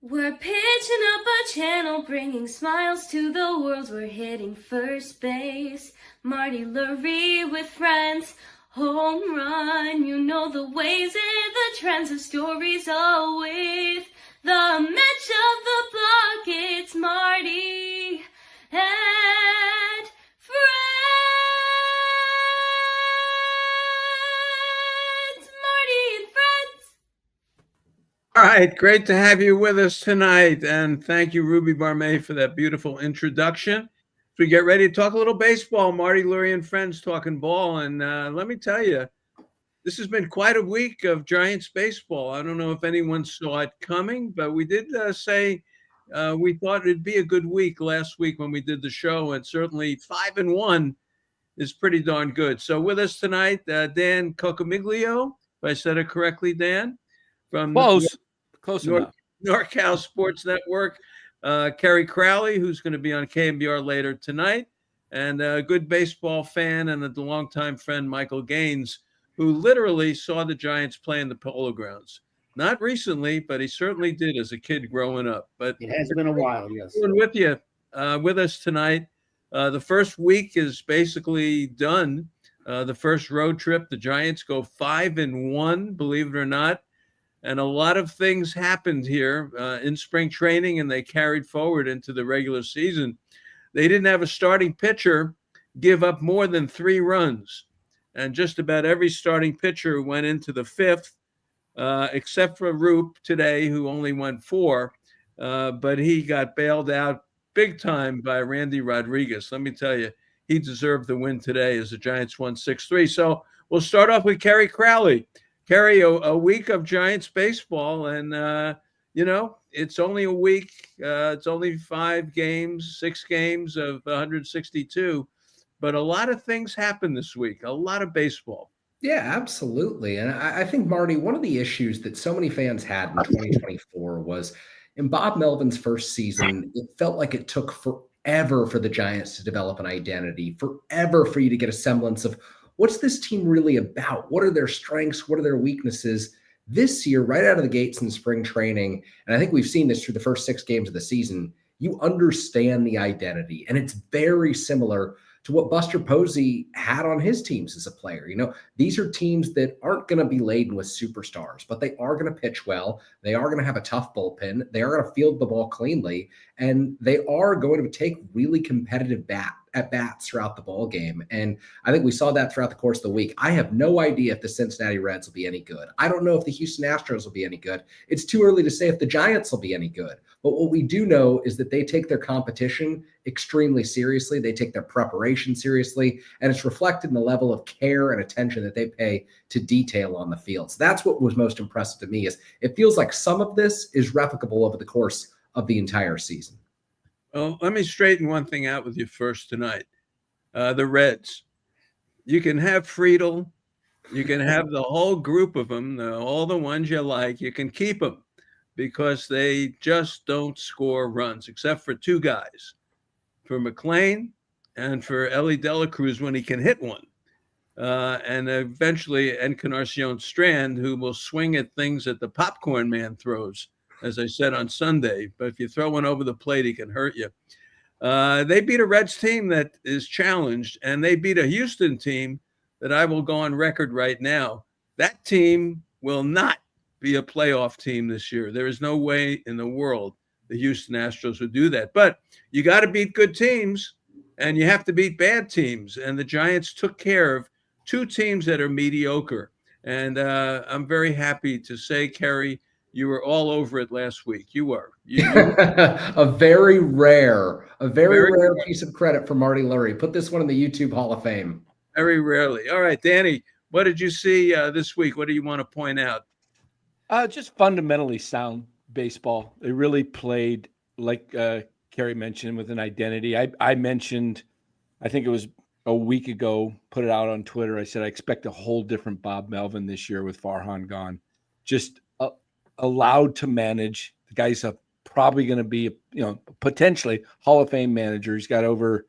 We're pitching up a channel, bringing smiles to the world. We're hitting first base. Marty Lurie with friends. Home run, you know the ways and the trends of stories all with the match of the block. It's Marty and friends. Marty and friends. All right, great to have you with us tonight, and thank you, Ruby Barmay, for that beautiful introduction. As we get ready to talk a little baseball, Marty Lurie and friends talking ball, and let me tell you, this has been quite a week of Giants baseball. I don't know if anyone saw it coming, but we did say we thought it'd be a good week last week when we did the show, and certainly 5-1 is pretty darn good. So with us tonight, Dan Cocamiglio, if I said it correctly, Dan, from Close enough. NorCal Sports Network. Kerry Crowley, who's going to be on KMBR later tonight, and a good baseball fan and a longtime friend, Michael Gaines, who literally saw the Giants play in the Polo Grounds. Not recently, but he certainly did as a kid growing up. But it has been a while, yes. With you, with us tonight. The first week is basically done. The first road trip, the Giants go 5-1, believe it or not. And a lot of things happened here in spring training, and they carried forward into the regular season. They didn't have a starting pitcher give up more than 3 runs. And just about every starting pitcher went into the 5th, except for Roop today, who only went 4. But he got bailed out big time by Randy Rodriguez. Let me tell you, he deserved the win today as the Giants won 6-3. So we'll start off with Kerry Crowley. Kerry, a week of Giants baseball, and, it's only a week. It's only 5 games, 6 games of 162. But a lot of things happened this week, a lot of baseball. Yeah, absolutely. And I think, Marty, one of the issues that so many fans had in 2024 was in Bob Melvin's first season, it felt like it took forever for the Giants to develop an identity, forever for you to get a semblance of what's this team really about? What are their strengths? What are their weaknesses? This year, right out of the gates in spring training, and I think we've seen this through the first 6 games of the season, you understand the identity. And it's very similar to what Buster Posey had on his teams as a player. These are teams that aren't going to be laden with superstars, but they are going to pitch well. They are going to have a tough bullpen. They are going to field the ball cleanly, and they are going to take really competitive at-bats throughout the ball game. And I think we saw that throughout the course of the week. I have no idea if the Cincinnati Reds will be any good. I don't know if the Houston Astros will be any good. It's too early to say if the Giants will be any good. But what we do know is that they take their competition extremely seriously. They take their preparation seriously, and it's reflected in the level of care and attention that they pay to detail on the field. So that's what was most impressive to me, is it feels like some of this is replicable over the course of the entire season. Well, let me straighten one thing out with you first tonight. The Reds. You can have Friedel. You can have the whole group of them, all the ones you like. You can keep them because they just don't score runs, except for 2 guys, for McClain and for Ellie Dela Cruz when he can hit one. And eventually Encarnacion Strand, who will swing at things that the popcorn man throws, as I said on Sunday. But if you throw one over the plate, he can hurt you. They beat a Reds team that is challenged, and they beat a Houston team that I will go on record right now. That team will not be a playoff team this year. There is no way in the world the Houston Astros would do that. But you got to beat good teams, and you have to beat bad teams. And the Giants took care of 2 teams that are mediocre. And I'm very happy to say, Kerry, you were all over it last week. You were. A very rare piece of credit for Marty Lurie. Put this one in the YouTube Hall of Fame. Very rarely. All right, Danny, what did you see this week? What do you want to point out? Just fundamentally sound baseball. They really played, like Kerry mentioned, with an identity. I mentioned, I think it was a week ago, put it out on Twitter. I said I expect a whole different Bob Melvin this year with Farhan gone. Just allowed to manage. The guy's probably going to be, potentially Hall of Fame manager. He's got over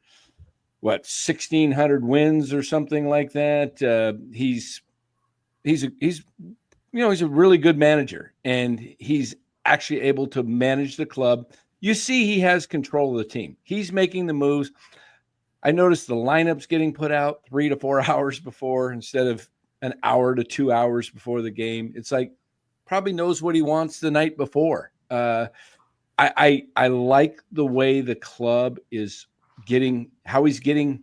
1,600 wins or something like that. He's a really good manager, and he's actually able to manage the club. You see he has control of the team. He's making the moves. I noticed the lineups getting put out 3 to 4 hours before instead of an hour to 2 hours before the game. It's like probably knows what he wants the night before. I like the way the club is how he's getting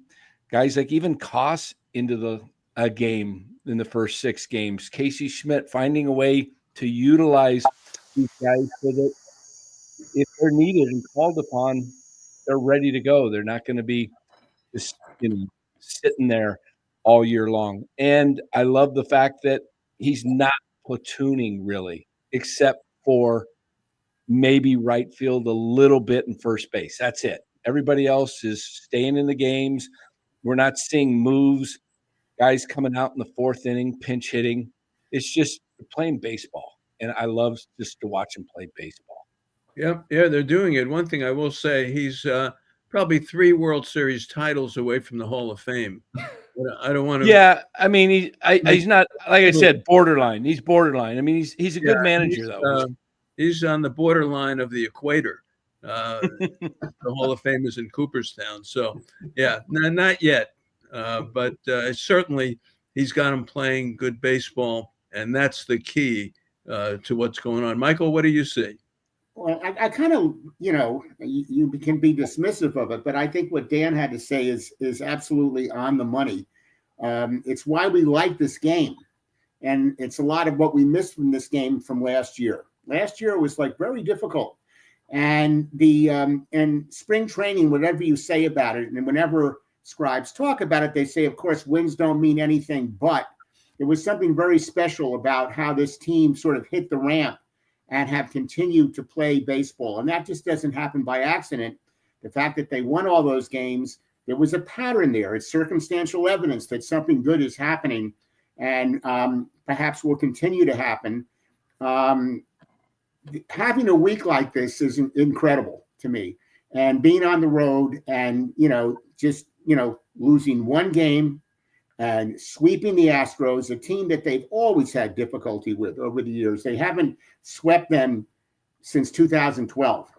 guys like even Koss into a game in the first 6 games. Casey Schmidt finding a way to utilize these guys so that if they're needed and called upon, they're ready to go. They're not going to be just sitting there all year long. And I love the fact that he's not platooning really, except for maybe right field a little bit in first base. That's it. Everybody else is staying in the games. We're not seeing moves, guys coming out in the 4th inning, pinch hitting. It's just playing baseball. And I love just to watch him play baseball. Yeah, they're doing it. One thing I will say, he's probably 3 World Series titles away from the Hall of Fame. I don't want to. Yeah, I mean, he's not, like I said, borderline. He's borderline. I mean, he's a good manager, though. He's on the borderline of the equator. The Hall of Fame is in Cooperstown. So, yeah, no, not yet. But certainly he's got him playing good baseball, and that's the key to what's going on. Michael, what do you see? Well, I kind of, you can be dismissive of it, but I think what Dan had to say is absolutely on the money. It's why we like this game. And it's a lot of what we missed from this game from last year. Last year was like very difficult. And and spring training, whatever you say about it, and whenever scribes talk about it, they say, of course, wins don't mean anything, but there was something very special about how this team sort of hit the ramp and have continued to play baseball. And that just doesn't happen by accident. The fact that they won all those games, there was a pattern there. It's circumstantial evidence that something good is happening and perhaps will continue to happen. Having a week like this is incredible to me. And being on the road and, losing one game and sweeping the Astros, a team that they've always had difficulty with over the years. They haven't swept them since 2012.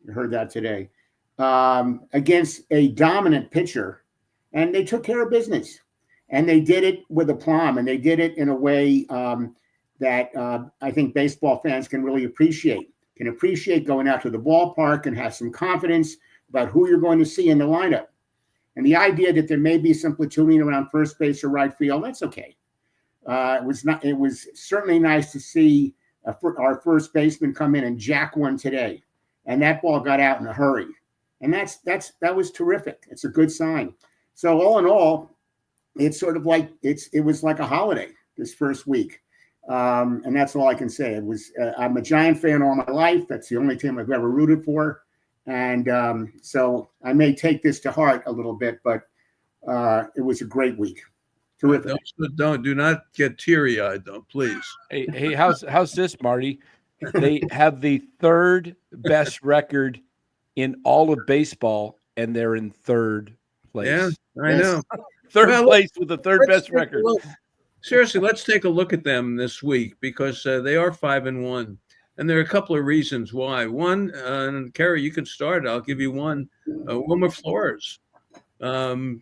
You heard that today. Against a dominant pitcher. And they took care of business. And they did it with aplomb. And they did it in a way that I think baseball fans can really appreciate. Can appreciate going out to the ballpark and have some confidence about who you're going to see in the lineup. And the idea that there may be some platooning around first base or right field, that's okay. It was certainly nice to see our first baseman come in and jack one today. And that ball got out in a hurry. And that was terrific. It's a good sign. So all in all, it's sort of like it was like a holiday this first week. And that's all I can say. I'm a Giant fan all my life. That's the only team I've ever rooted for. And so I may take this to heart a little bit, but it was a great week. Terrific. Do not get teary-eyed, though, please. Hey, how's this, Marty? They have the 3rd best record in all of baseball, and they're in 3rd place. Yeah, I know. 3rd place with the 3rd best record. Seriously, let's take a look at them this week because they are 5-1. And there are a couple of reasons why. One, and Kerry, you can start. I'll give you one. Wilmer Flores. He's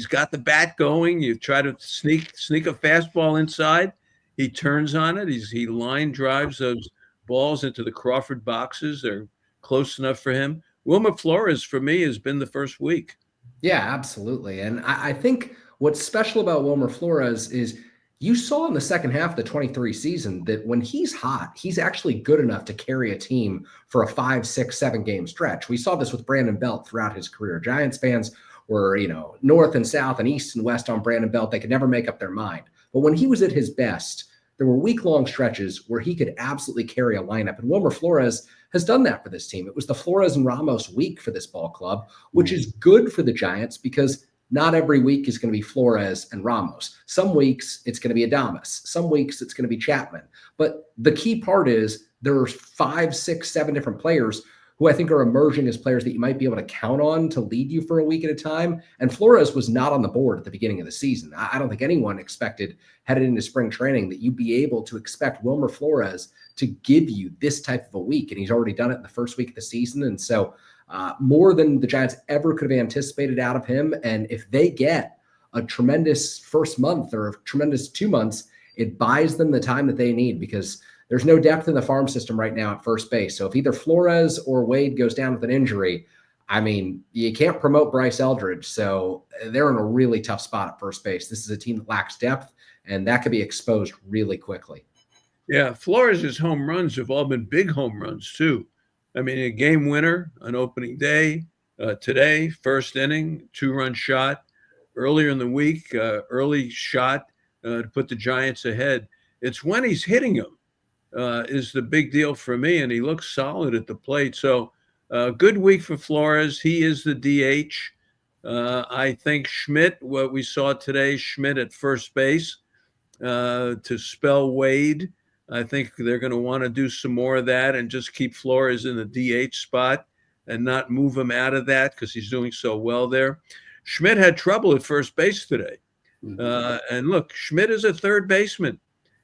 got the bat going. You try to sneak a fastball inside. He turns on it. He line drives those balls into the Crawford boxes. They're close enough for him. Wilmer Flores, for me, has been the first week. Yeah, absolutely. And I think what's special about Wilmer Flores is you saw in the second half of the 23 season that when he's hot, he's actually good enough to carry a team for a 5, 6, 7 game stretch. We saw this with Brandon Belt throughout his career. Giants fans were, north and south and east and west on Brandon Belt. They could never make up their mind. But when he was at his best, there were week-long stretches where he could absolutely carry a lineup. And Wilmer Flores has done that for this team. It was the Flores and Ramos week for this ball club, which is good for the Giants because not every week is going to be Flores and Ramos. Some weeks it's going to be Adames. Some weeks it's going to be Chapman. But the key part is there are 5, 6, 7 different players who I think are emerging as players that you might be able to count on to lead you for a week at a time. And Flores was not on the board at the beginning of the season. I don't think anyone expected headed into spring training that you'd be able to expect Wilmer Flores to give you this type of a week. And he's already done it in the first week of the season. And so more than the Giants ever could have anticipated out of him. And if they get a tremendous first month or a tremendous 2 months, it buys them the time that they need, because there's no depth in the farm system right now at first base. So if either Flores or Wade goes down with an injury, I mean, you can't promote Bryce Eldridge. So they're in a really tough spot at first base. This is a team that lacks depth, and that could be exposed really quickly. Yeah, Flores' home runs have all been big home runs too. I mean, a game winner on opening day, today, first inning, 2-run shot. Earlier in the week, early shot to put the Giants ahead. It's when he's hitting them is the big deal for me, and he looks solid at the plate. So good week for Flores. He is the DH. I think Schmidt, what we saw today, Schmidt at first base to spell Wade. I think they're going to want to do some more of that and just keep Flores in the DH spot and not move him out of that because he's doing so well there. Schmidt had trouble at first base today. And look, Schmidt is a third baseman.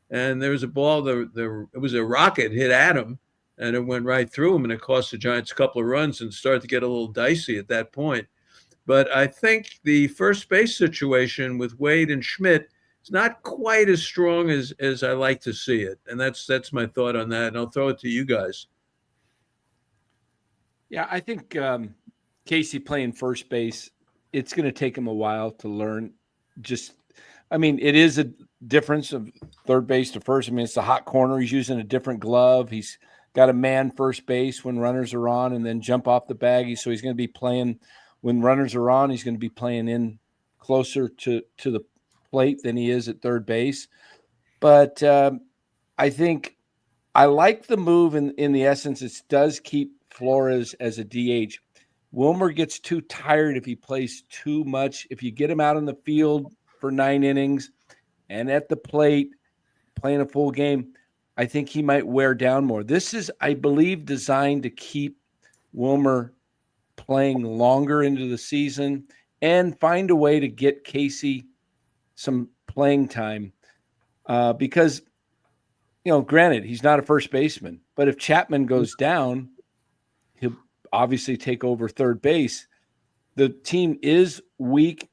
And there was a ball, it was a rocket hit at him, and it went right through him, and it cost the Giants a couple of runs and started to get a little dicey at that point. But I think the first base situation with Wade and Schmidt is not quite as strong as I like to see it. And that's my thought on that. And I'll throw it to you guys. Yeah, I think Casey playing first base, it's going to take him a while to learn. It is a difference of third base to first. I mean, it's a hot corner. He's using a different glove. He's got a man first base when runners are on and then jump off the bag. So he's going to be playing when runners are on. He's going to be playing in closer to the plate than he is at third base. But I think I like the move in the essence. It does keep Flores as a DH. Wilmer gets too tired if he plays too much. If you get him out on the field for 9 innings and at the plate playing a full game, I think he might wear down more. This is, I believe, designed to keep Wilmer playing longer into the season and find a way to get Casey some playing time because, granted, he's not a first baseman, but if Chapman goes down, he'll obviously take over third base. The team is weak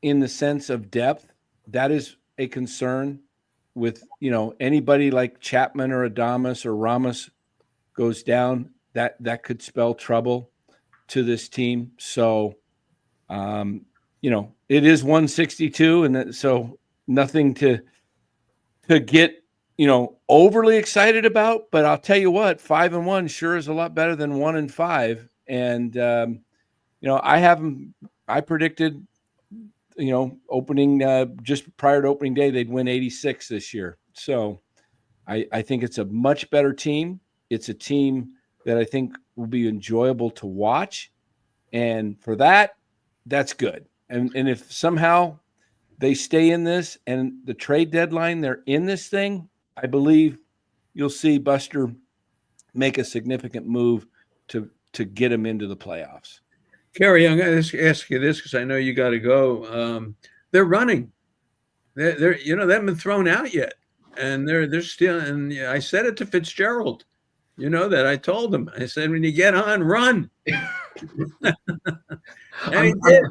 in the sense of depth. That is a concern with, anybody like Chapman or Adames or Ramos goes down, that could spell trouble to this team. So, it is 162, and so nothing to get, overly excited about. But I'll tell you what, 5-1 sure is a lot better than 1-5. And I predicted, opening just prior to opening day, they'd win 86 this year. So I think it's a much better team. It's a team that I think will be enjoyable to watch. And for that, that's good. And if somehow they stay in this and the trade deadline, they're in this thing, I believe you'll see Buster make a significant move to get them into the playoffs. Kerry, I'm going to ask you this because I know you got to go. They're running. They haven't been thrown out yet, and they're still. And I said it to Fitzgerald. That I told him. I said, when you get on, run. And he did.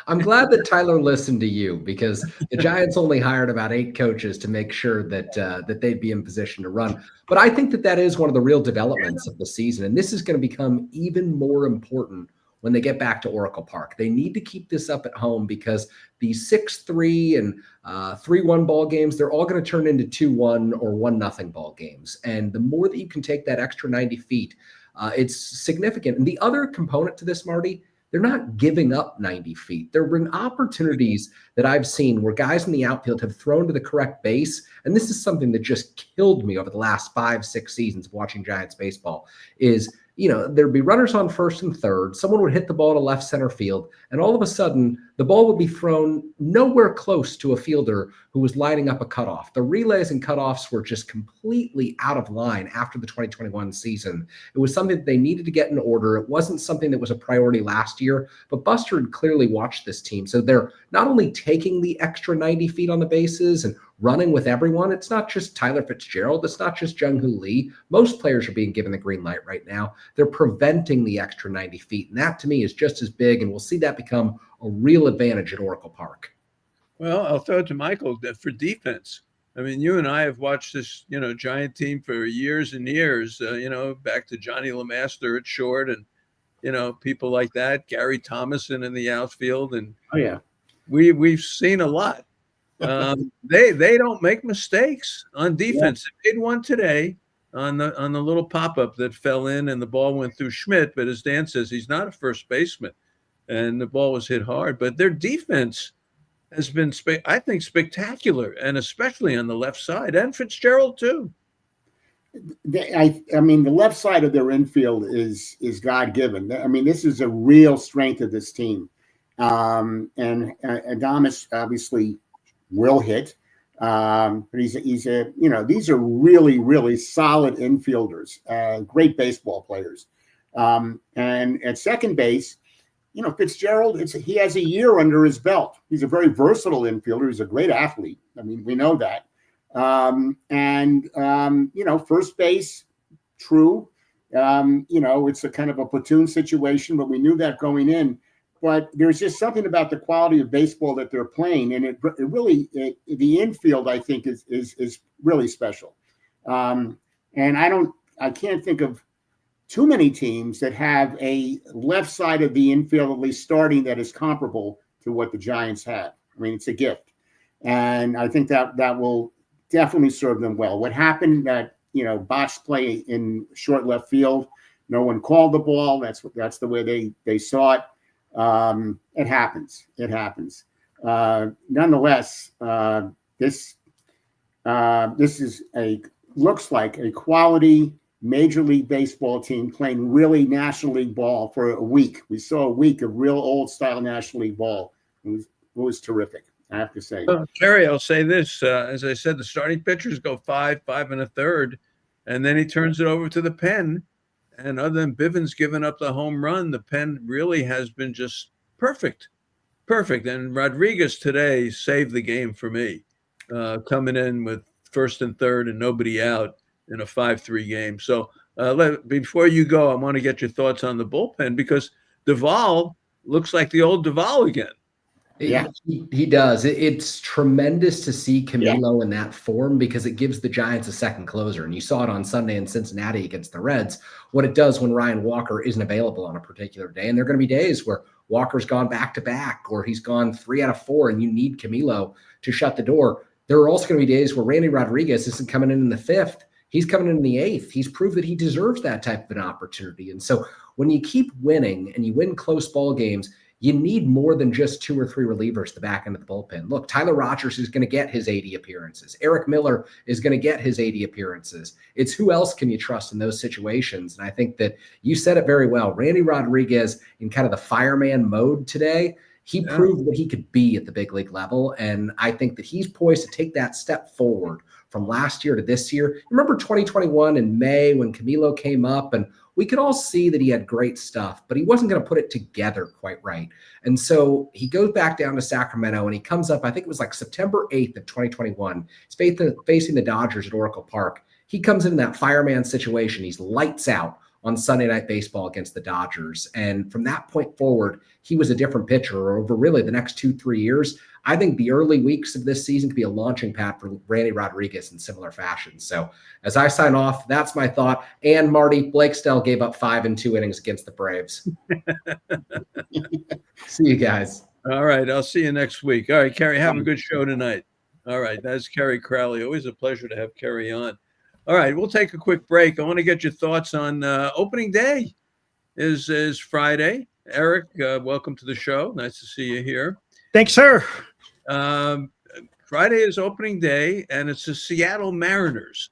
I'm glad that Tyler listened to you, because the Giants only hired about 8 coaches to make sure that they'd be in position to run. But I think that is one of the real developments of the season, and this is going to become even more important when they get back to Oracle Park. They need to keep this up at home, because these 6-3 and 3-1 ball games, they're all going to turn into 2-1 or 1-0 ball games. And the more that you can take that extra 90 feet, it's significant. And the other component to this, Marty, they're not giving up 90 feet. There have been opportunities that I've seen where guys in the outfield have thrown to the correct base. And this is something that just killed me over the last 5-6 seasons of watching Giants baseball is, there'd be runners on first and third. Someone would hit the ball to left center field, and all of a sudden the ball would be thrown nowhere close to a fielder who was lining up a cutoff. The relays and cutoffs were just completely out of line after the 2021 season. It was something that they needed to get in order. It wasn't something that was a priority last year, but Buster had clearly watched this team. So they're not only taking the extra 90 feet on the bases and running with everyone. It's not just Tyler Fitzgerald. It's not just Jung-Hoo Lee. Most players are being given the green light right now. They're preventing the extra 90 feet. And that to me is just as big. And we'll see that become a real advantage at Oracle Park. Well, I'll throw it to Michael for defense. I mean, you and I have watched this, Giant team for years and years, back to Johnny LeMaster at short and, people like that, Gary Thomason in the outfield. And Oh, yeah. we've seen a lot. They don't make mistakes on defense. They made one today on the little pop-up that fell in and the ball went through Schmidt. But as Dan says, he's not a first baseman and the ball was hit hard. But their defense has been, I think, spectacular, and especially on the left side, and Fitzgerald too. I mean, the left side of their infield is God-given. I mean, this is a real strength of this team. And Adames obviously will hit. But he's these are really, really solid infielders, great baseball players. And at second base, Fitzgerald, he has a year under his belt. He's a very versatile infielder. He's a great athlete. I mean, we know that. First base, true. It's a kind of a platoon situation, but we knew that going in. But there's just something about the quality of baseball that they're playing, and the infield, I think, is really special. And I can't think of too many teams that have a left side of the infield, at least starting, that is comparable to what the Giants have. I mean, it's a gift, and I think that will definitely serve them well. What happened that botched play in short left field, no one called the ball. That's the way they saw it. It happens. Nonetheless, this looks like a quality Major League Baseball team playing really National League ball for a week. We saw a week of real old style National League ball. It was terrific, I have to say. Kerry, I'll say this. As I said, the starting pitchers go 5 1/3, and then he turns it over to the pen. And other than Bivens giving up the home run, the pen really has been just perfect. And Rodriguez today saved the game for me, coming in with first and third and nobody out in a 5-3 game. So before you go, I want to get your thoughts on the bullpen, because Duvall looks like the old Duvall again. Yeah, he does. It's tremendous to see Camilo in that form, because it gives the Giants a second closer. And you saw it on Sunday in Cincinnati against the Reds, what it does when Ryan Walker isn't available on a particular day. And there are going to be days where Walker's gone back-to-back, or he's gone 3 out of 4, and you need Camilo to shut the door. There are also going to be days where Randy Rodriguez isn't coming in the 5th. He's coming in the 8th. He's proved that he deserves that type of an opportunity. And so when you keep winning and you win close ball games, you need more than just 2 or 3 relievers at the back end of the bullpen. Look, Tyler Rogers is going to get his 80 appearances. Eric Miller is going to get his 80 appearances. It's who else can you trust in those situations? And I think that you said it very well. Randy Rodriguez, in kind of the fireman mode today, he proved what he could be at the big league level. And I think that he's poised to take that step forward from last year to this year. Remember 2021 in May when Camilo came up, and we could all see that he had great stuff, but he wasn't going to put it together quite right. And so he goes back down to Sacramento, and he comes up, I think it was like September 8th of 2021. He's facing the Dodgers at Oracle Park. He comes in that fireman situation. He's lights out on Sunday Night Baseball against the Dodgers. And from that point forward, he was a different pitcher over really the next 2-3 years. I think the early weeks of this season could be a launching pad for Randy Rodriguez in similar fashion. So as I sign off, that's my thought. And Marty, Blake Snell gave up 5 in 2 innings against the Braves. See you guys. All right. I'll see you next week. All right, Kerry, have a good show tonight. All right. That's Kerry Crowley. Always a pleasure to have Kerry on. All right. We'll take a quick break. I want to get your thoughts on opening day is Friday. Eric, welcome to the show. Nice to see you here. Thanks, sir. Friday is opening day, and it's the Seattle Mariners.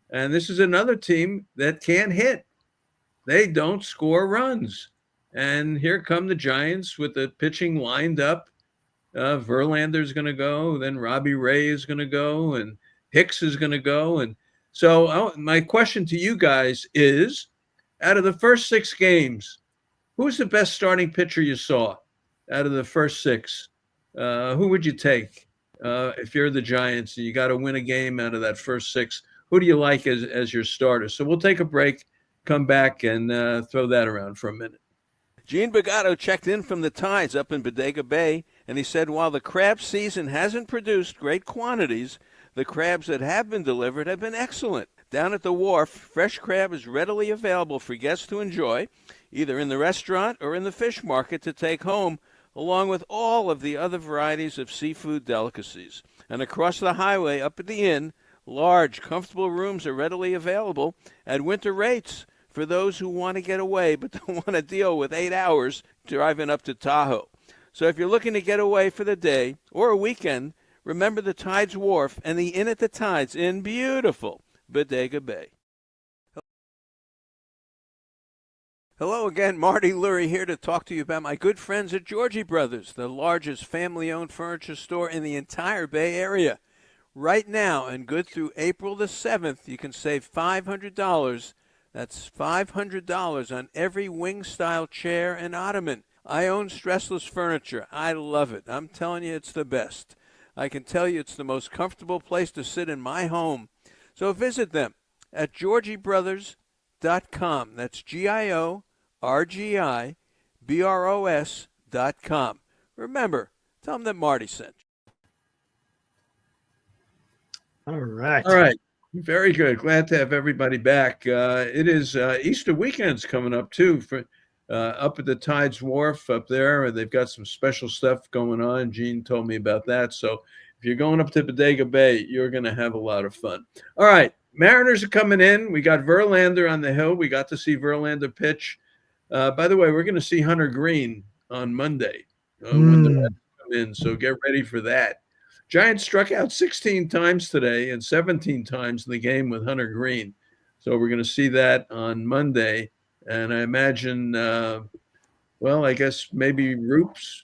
And this is another team that can't hit. They don't score runs. And here come the Giants with the pitching lined up Verlander's going to go, then Robbie Ray is going to go, and Hicks is going to go. And so my question to you guys is, out of the first 6 games, who's the best starting pitcher you saw out of the first 6? Who would you take if you're the Giants and you got to win a game out of that first 6? Who do you like as your starter? So we'll take a break, come back, and throw that around for a minute. Gene Bagato checked in from the Tides up in Bodega Bay, and he said while the crab season hasn't produced great quantities, the crabs that have been delivered have been excellent. Down at the wharf, fresh crab is readily available for guests to enjoy, either in the restaurant or in the fish market to take home, along with all of the other varieties of seafood delicacies. And across the highway up at the inn, large, comfortable rooms are readily available at winter rates for those who want to get away but don't want to deal with 8 hours driving up to Tahoe. So if you're looking to get away for the day or a weekend, remember the Tides Wharf and the Inn at the Tides in beautiful Bodega Bay. Hello again, Marty Lurie here to talk to you about my good friends at Georgie Brothers, the largest family-owned furniture store in the entire Bay Area. Right now, and good through April the 7th, you can save $500. That's $500 on every wing-style chair and ottoman. I own Stressless Furniture. I love it. I'm telling you, it's the best. I can tell you it's the most comfortable place to sit in my home. So visit them at GeorgieBrothers.com. That's GIORGIBROS.com. Remember, tell them that Marty sent you. All right. All right. Very good. Glad to have everybody back. It is Easter weekend's coming up, too, for up at the Tides Wharf up there. They've got some special stuff going on. Gene told me about that. So if you're going up to Bodega Bay, you're going to have a lot of fun. All right. Mariners are coming in. We got Verlander on the hill. We got to see Verlander pitch. By the way, we're going to see Hunter Green on Monday when the Reds come in. So get ready for that. Giants struck out 16 times today and 17 times in the game with Hunter Green. So we're going to see that on Monday. And I imagine, I guess maybe Roop's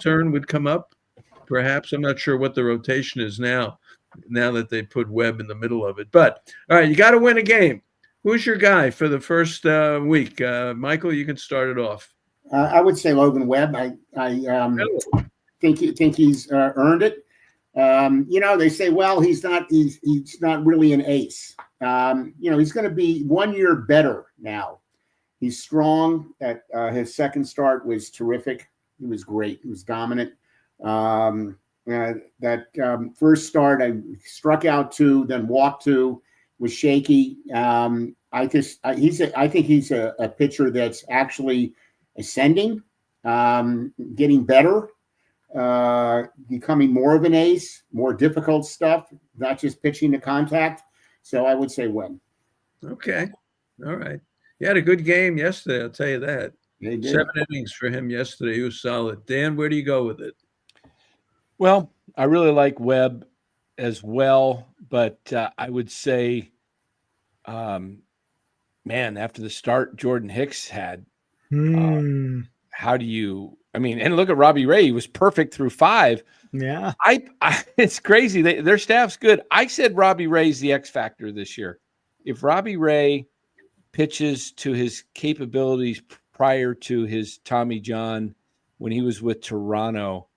turn would come up, perhaps. I'm not sure what the rotation is now that they put Webb in the middle of it. But, all right, you got to win a game. Who's your guy for the first week? Michael, you can start it off. I would say Logan Webb. I think he's earned it. They say, well, he's not really an ace. He's going to be 1 year better now. He's strong. His second start was terrific. He was great. He was dominant. First start, I struck out 2, then walked 2, was shaky. I think he's a pitcher that's actually ascending, getting better. Becoming more of an ace, more difficult stuff, not just pitching to contact. So I would say Webb. Okay. All right. He had a good game yesterday, I'll tell you that. 7 innings for him yesterday. He was solid. Dan, where do you go with it? Well, I really like Webb as well, but I would say, after the start Jordan Hicks had, how do you – and look at Robbie Ray. He was perfect through 5. Yeah. It's crazy. Their staff's good. I said Robbie Ray's the X factor this year. If Robbie Ray pitches to his capabilities prior to his Tommy John when he was with Toronto,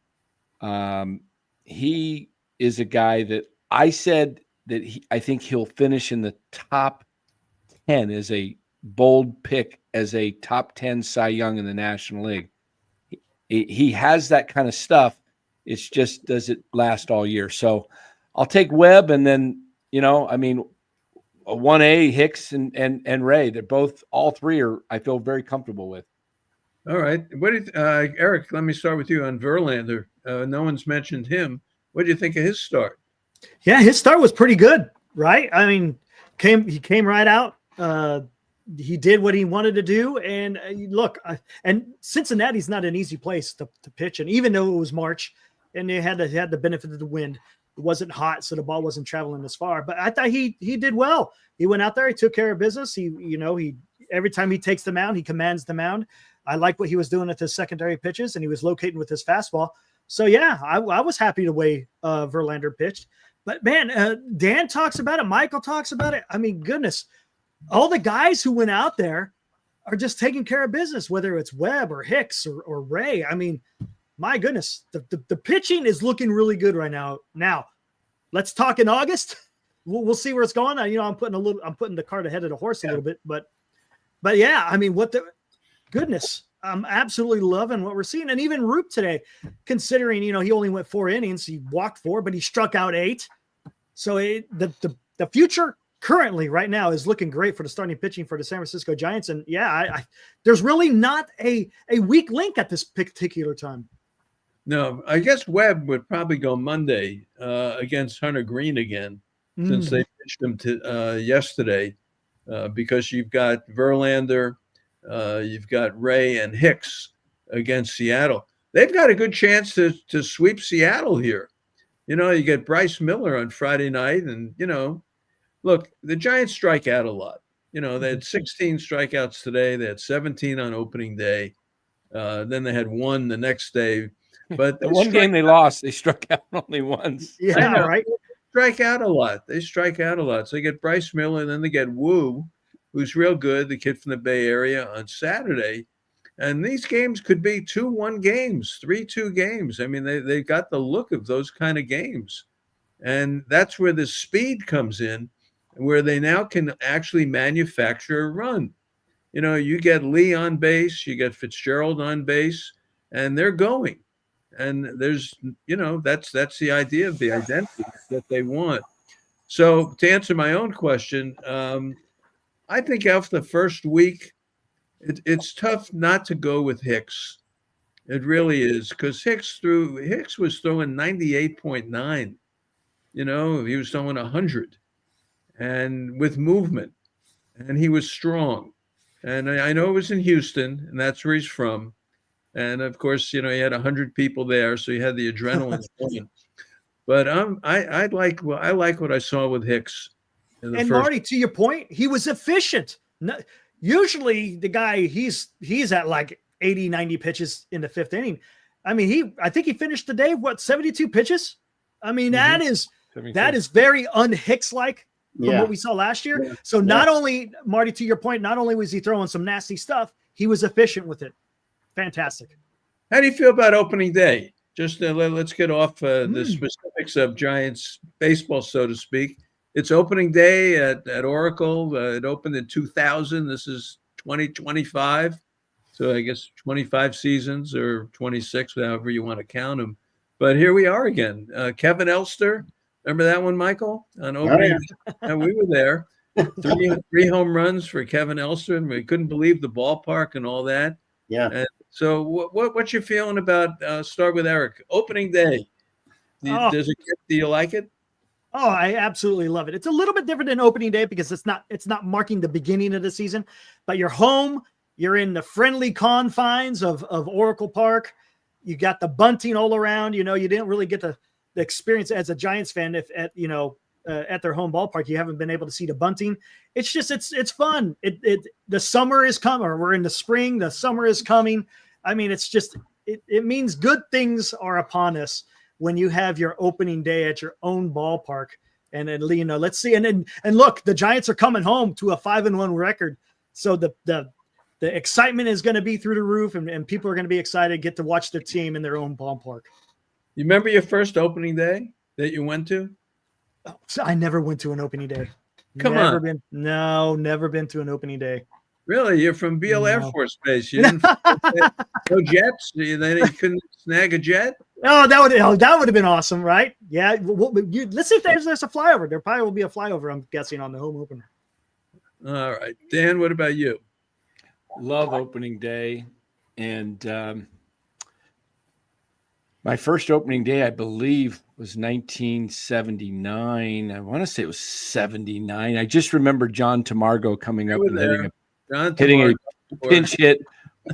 he is a guy that I said that I think he'll finish in the top 10 as a bold pick as a top 10 Cy Young in the National League. He has that kind of stuff. It's just, does it last all year? So I'll take Webb, and then, a 1A, Hicks and Ray. They're both, all three are, I feel very comfortable with. All right. Eric, let me start with you on Verlander. No one's mentioned him. What do you think of his start? Yeah, his start was pretty good, right? He came right out. He did what he wanted to do. And and Cincinnati's not an easy place to pitch. And even though it was March and they had the benefit of the wind, it wasn't hot, so the ball wasn't traveling as far. But I thought he did well. He went out there, he took care of business. He every time he takes the mound, he commands the mound. I like what he was doing at his secondary pitches, and he was locating with his fastball. So yeah, I was happy the way Verlander pitched. But man, Dan talks about it. Michael talks about it. I mean, goodness, all the guys who went out there are just taking care of business, whether it's Webb or Hicks or Ray. I mean, my goodness, the pitching is looking really good right now. Now, let's talk in August. We'll see where it's going. I'm putting the cart ahead of the horse a little bit, but yeah, I mean, goodness, I'm absolutely loving what we're seeing. And even Roop today, considering, he only went 4 innings, he walked 4, but he struck out 8. So the future currently right now is looking great for the starting pitching for the San Francisco Giants. And yeah, there's really not a weak link at this particular time. No, I guess Webb would probably go Monday against Hunter Green again, since they pitched him yesterday, because you've got Verlander, you've got Ray and Hicks against Seattle. They've got a good chance to sweep Seattle here. You get Bryce Miller on Friday night, and look, the Giants strike out a lot. They had 16 strikeouts today. They had 17 on opening day. Then they had 1 the next day. But the one game they lost, they struck out only once. Yeah, right. They strike out a lot. So they get Bryce Miller, and then they get Wu, who's real good, the kid from the Bay Area, on Saturday. And these games could be 2-1 games, 3-2 games. I mean, they got the look of those kind of games. And that's where the speed comes in, where they now can actually manufacture a run. You get Lee on base, you get Fitzgerald on base, and they're going. And there's, that's the idea of the identity that they want. So to answer my own question, I think after the first week, it's tough not to go with Hicks. It really is, because Hicks was throwing 98.9. He was throwing 100, and with movement, and he was strong. And I know it was in Houston, and that's where he's from. And of course, he had 100 people there, so he had the adrenaline going. But I like what I saw with Hicks. Marty, to your point, he was efficient. Usually the guy, he's at like 80, 90 pitches in the 5th inning. I mean, I think he finished the day, 72 pitches? I mean, that is very un-Hicks-like from what we saw last year. Yeah. So not only, Marty, to your point, not only was he throwing some nasty stuff, he was efficient with it. Fantastic. How do you feel about opening day? Just let's get off the specifics of Giants baseball, so to speak. It's opening day at Oracle. It opened in 2000. This is 2025. So I guess 25 seasons or 26, however you want to count them. But here we are again. Kevin Elster. Remember that one, Michael? On opening, we were there. Three home runs for Kevin Elster, and we couldn't believe the ballpark and all that. Yeah. And so what's your feeling about, start with Eric, opening day? Do you like it? Oh, I absolutely love it. It's a little bit different than opening day because it's not marking the beginning of the season, but you're home. You're in the friendly confines of Oracle Park. You got the bunting all around. You didn't really get the experience as a Giants fan if at their home ballpark you haven't been able to see the bunting. It's just it's fun. The summer is coming, or we're in the spring. The summer is coming. I mean, it means good things are upon us when you have your opening day at your own ballpark. And then, let's see. And look, the Giants are coming home to a 5-1 record. So the excitement is going to be through the roof, and people are going to be excited to get to watch their team in their own ballpark. You remember your first opening day that you went to? So I never went to an opening day. Never been to an opening day. Really? You're from Beale Air Force Base. You didn't no jets? You couldn't snag a jet? Oh, that would have been awesome, right? Yeah. Let's see if there's a flyover. There probably will be a flyover, I'm guessing, on the home opener. All right. Dan, what about you? Love opening day. And my first opening day, I believe, was 1979. I want to say it was 79. I just remember John Tamargo coming up and hitting a pinch hit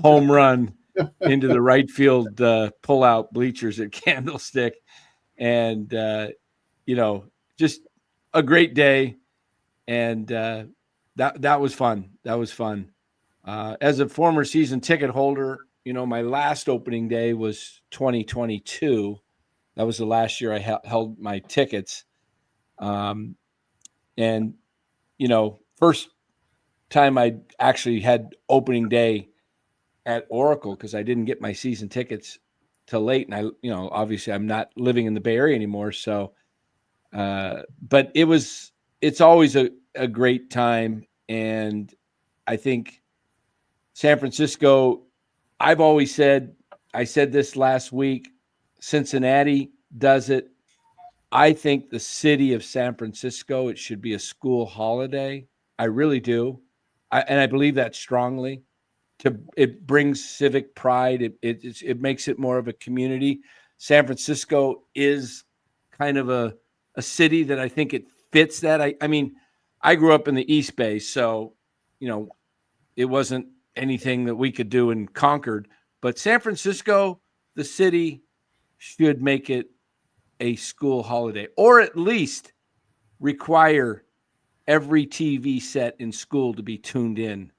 home run into the right field pull-out bleachers at Candlestick. And, just a great day. And that was fun. That was fun. As a former season ticket holder, my last opening day was 2022. That was the last year I held my tickets. And, first time I actually had opening day at Oracle, because I didn't get my season tickets till late. And obviously I'm not living in the Bay Area anymore. So, but it's always a great time. And I think San Francisco, I've always said, I said this last week, Cincinnati does it. I think the city of San Francisco, it should be a school holiday. I really do. And I believe that strongly. It brings civic pride. It makes it more of a community. San Francisco is kind of a city that I think it fits that. I mean, I grew up in the East Bay, so, it wasn't anything that we could do in Concord. But San Francisco, the city, should make it a school holiday, or at least require every TV set in school to be tuned in,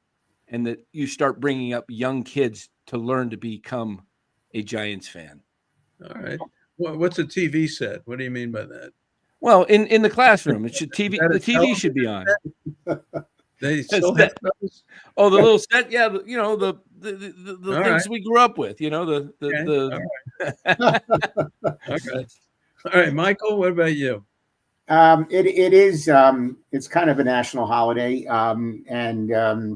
and that you start bringing up young kids to learn to become a Giants fan. All right. What's a TV set? What do you mean by that? Well, in the classroom, it should the TV should be on. They still have those? Oh, the little set, yeah. The things right. we grew up with, Okay. All right, Michael, what about you? It is. It's kind of a national holiday, and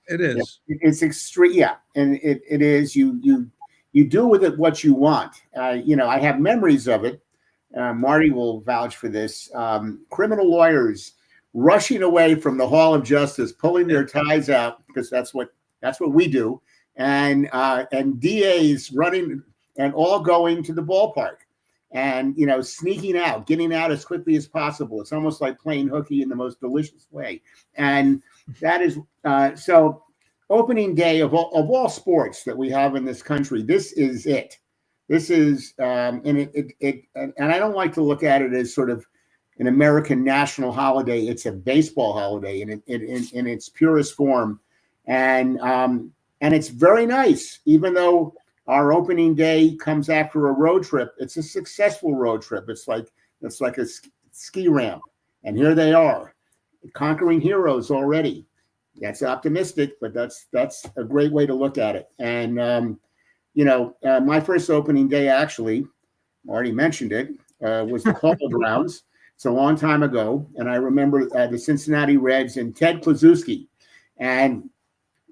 It is. it's extreme. Yeah, and it is. You do with it what you want. I have memories of it. Marty will vouch for this. Criminal lawyers rushing away from the Hall of Justice, pulling their ties out, because that's what we do, and DAs running and all going to the ballpark, and sneaking out, getting out as quickly as possible. It's almost like playing hooky in the most delicious way, and that is so. Opening day of all sports that we have in this country, this is it. This is and I don't like to look at it as sort of an American national holiday. It's a baseball holiday in its purest form, and it's very nice. Even though our opening day comes after a road trip, it's a successful road trip. It's like a ski ramp, and here they are, conquering heroes already. That's optimistic, but that's a great way to look at it. And my first opening day, actually, Marty mentioned it, was the Polo Grounds. It's a long time ago, and I remember the Cincinnati Reds and Ted Kluszewski. And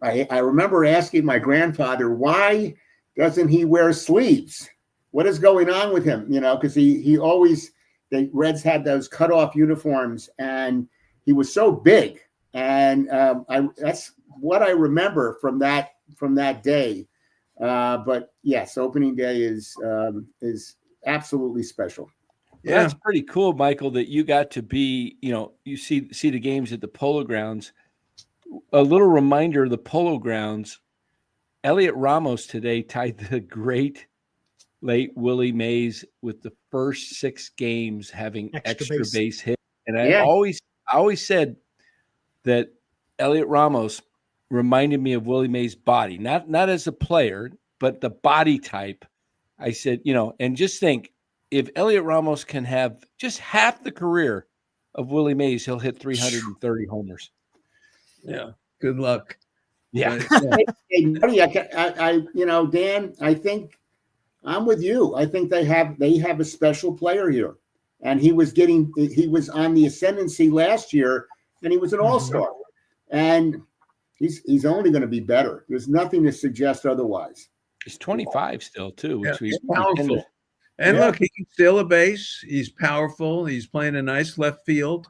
I remember asking my grandfather, why doesn't he wear sleeves? What is going on with him? Because he always, the Reds had those cutoff uniforms, and he was so big. And that's what I remember from that day. But yes, opening day is absolutely special. Yeah, that's pretty cool, Michael, that you got to be, you see the games at the Polo Grounds. A little reminder, the Polo Grounds, Elliot Ramos today tied the great late Willie Mays with the first 6 games having extra base hit. And I always said that Elliot Ramos reminded me of Willie Mays' body, not as a player, but the body type. I said, and just think, if Elliot Ramos can have just half the career of Willie Mays, he'll hit 330 homers. Yeah. Good luck. Yeah. Hey, Marty, Dan, I think I'm with you. I think they have a special player here, and he was on the ascendancy last year, and he was an all-star, and he's only going to be better. There's nothing to suggest otherwise. He's 25 still too, which he's powerful. And look, he can steal a base. He's powerful. He's playing a nice left field.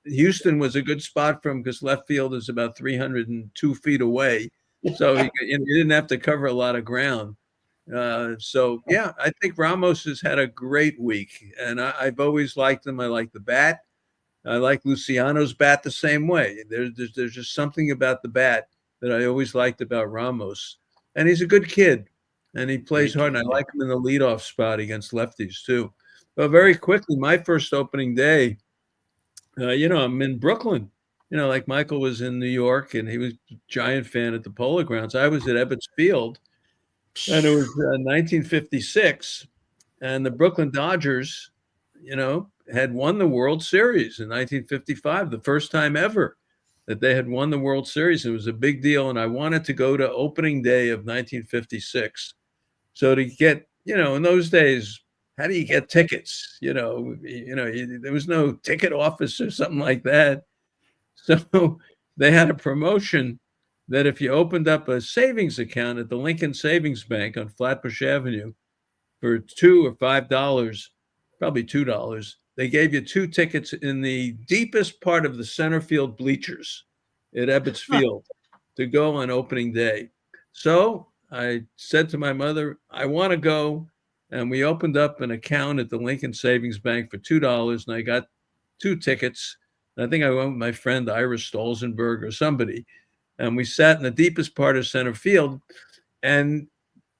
Houston was a good spot for him because left field is about 302 feet away, so he didn't have to cover a lot of ground. I think Ramos has had a great week, and I've always liked him. I like the bat. I like Luciano's bat the same way. There's just something about the bat that I always liked about Ramos. And he's a good kid, and he plays hard, and I like him in the leadoff spot against lefties too. But very quickly, my first opening day, I'm in Brooklyn, like Michael was in New York and he was a Giant fan at the Polo Grounds. I was at Ebbets Field, and it was 1956, and the Brooklyn Dodgers, had won the World Series in 1955, the first time ever that they had won the World Series. It was a big deal, and I wanted to go to opening day of 1956. So to get, in those days, how do you get tickets? There was no ticket office or something like that. So they had a promotion that if you opened up a savings account at the Lincoln Savings Bank on Flatbush Avenue for $2 or $5, probably $2, they gave you 2 tickets in the deepest part of the center field bleachers at Ebbets Field to go on opening day. So I said to my mother, I want to go. And we opened up an account at the Lincoln Savings Bank for $2, and I got 2 tickets. I think I went with my friend Ira Stolzenberg or somebody. And we sat in the deepest part of center field. And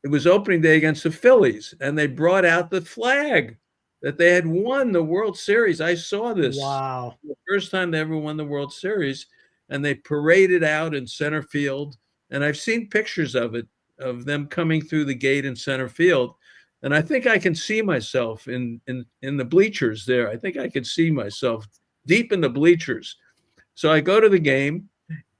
it was opening day against the Phillies. And they brought out the flag that they had won the World Series. I saw this. Wow. The first time they ever won the World Series. And they paraded out in center field. And I've seen pictures of it, of them coming through the gate in center field. And I think I can see myself in the bleachers there. I think I can see myself deep in the bleachers. So I go to the game,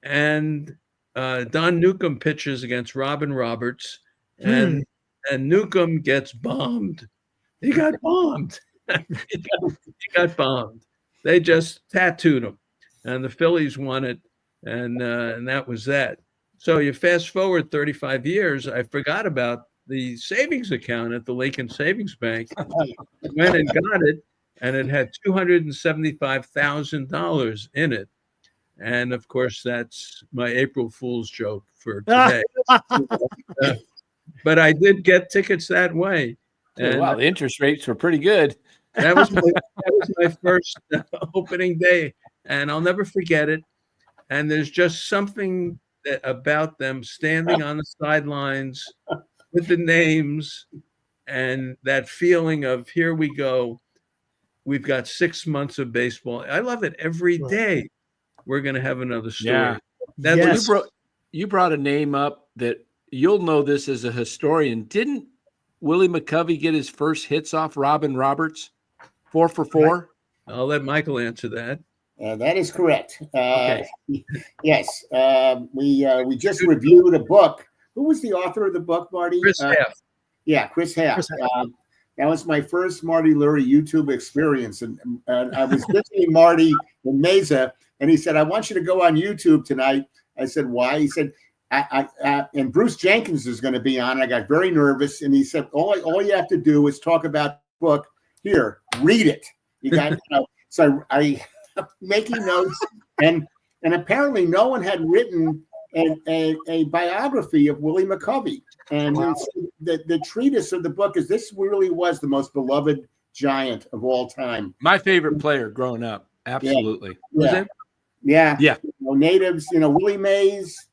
and Don Newcomb pitches against Robin Roberts, and Newcomb gets bombed. He got bombed. he got bombed. They just tattooed him, and the Phillies won it, and that was that. So you fast forward 35 years, I forgot about the savings account at the Lincoln Savings Bank. Went and got it, and it had $275,000 in it. And of course, that's my April Fool's joke for today. But I did get tickets that way. And wow, the interest rates were pretty good. that was my first opening day, and I'll never forget it. And there's just something about them standing on the sidelines with the names and that feeling of, here we go. We've got 6 months of baseball. I love it. Every day we're going to have another story. Yeah. That's You brought a name up that you'll know this as a historian. Didn't Willie McCovey get his first hits off Robin Roberts? 4 for 4? I'll let Michael answer that. That is correct. Okay. Yes. We just reviewed a book. Who was the author of the book, Marty? Chris Half. Yeah, Chris Half. That was my first Marty Lurie YouTube experience. And I was visiting Marty in Mesa, and he said, I want you to go on YouTube tonight. I said, why? He said, and Bruce Jenkins is going to be on. I got very nervous. And he said, all you have to do is talk about the book. Here, read it. You got, So I making notes, and apparently no one had written a biography of Willie McCovey. And the treatise of the book is, this really was the most beloved Giant of all time. My favorite player growing up. Absolutely. Yeah. Yeah. Natives, Willie Mays,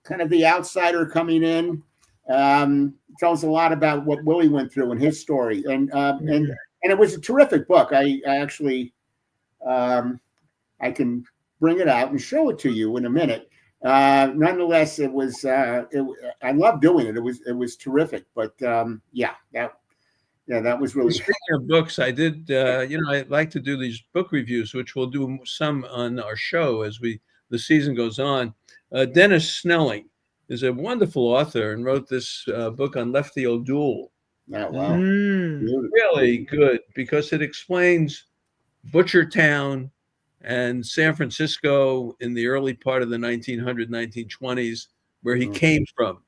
kind of the outsider coming in, tells a lot about what Willie went through and his story. And it was a terrific book. I actually, I can bring it out and show it to you in a minute. Nonetheless, it was I loved doing it. It was terrific. But that was really. Speaking of books, I did. I like to do these book reviews, which we'll do some on our show as the season goes on. Dennis Snelling is a wonderful author and wrote this book on Lefty O'Doul. Oh, wow. Really good, because it explains Butchertown and San Francisco in the early part of the 1920s, where he came from.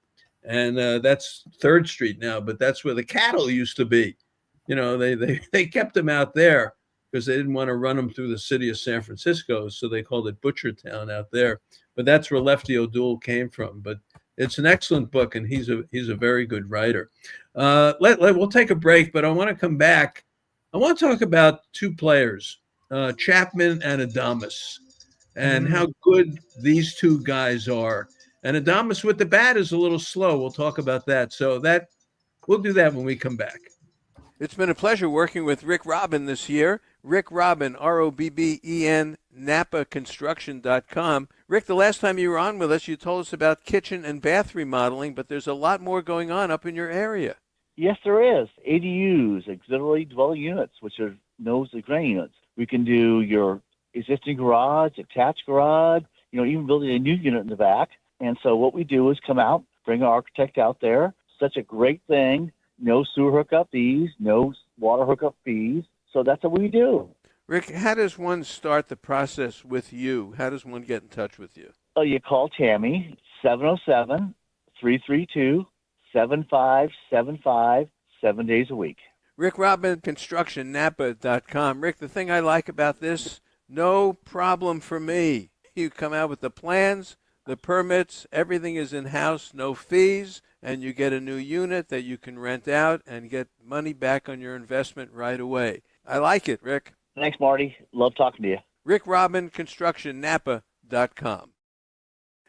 And that's 3rd Street now, but that's where the cattle used to be. They kept them out there because they didn't want to run them through the city of San Francisco, so they called it Butchertown out there. But that's where Lefty O'Doul came from. But it's an excellent book, and he's a very good writer. We'll take a break, but I want to come back. I want to talk about 2 players, Chapman and Adames, and how good these 2 guys are. And Adames with the bat is a little slow. We'll talk about that. So we'll do that when we come back. It's been a pleasure working with Rick Robin this year. Rick Robin, ROBBEN napaconstruction.com. Rick, the last time you were on with us, you told us about kitchen and bath remodeling, but there's a lot more going on up in your area. Yes, there is. ADUs, auxiliary dwelling units, which are known as the grain units. We can do your existing garage, attached garage, even building a new unit in the back. And so what we do is come out, bring our architect out there. Such a great thing. No sewer hookup fees, no water hookup fees. So that's what we do. Rick, how does one start the process with you? How does one get in touch with you? Oh, you call Tammy, 707-332-7575, 7 days a week. Rick Robin, ConstructionNapa.com. Rick, the thing I like about this, no problem for me. You come out with the plans, the permits, everything is in-house, no fees, and you get a new unit that you can rent out and get money back on your investment right away. I like it, Rick. Thanks, Marty. Love talking to you. Rick Robin, ConstructionNapa.com.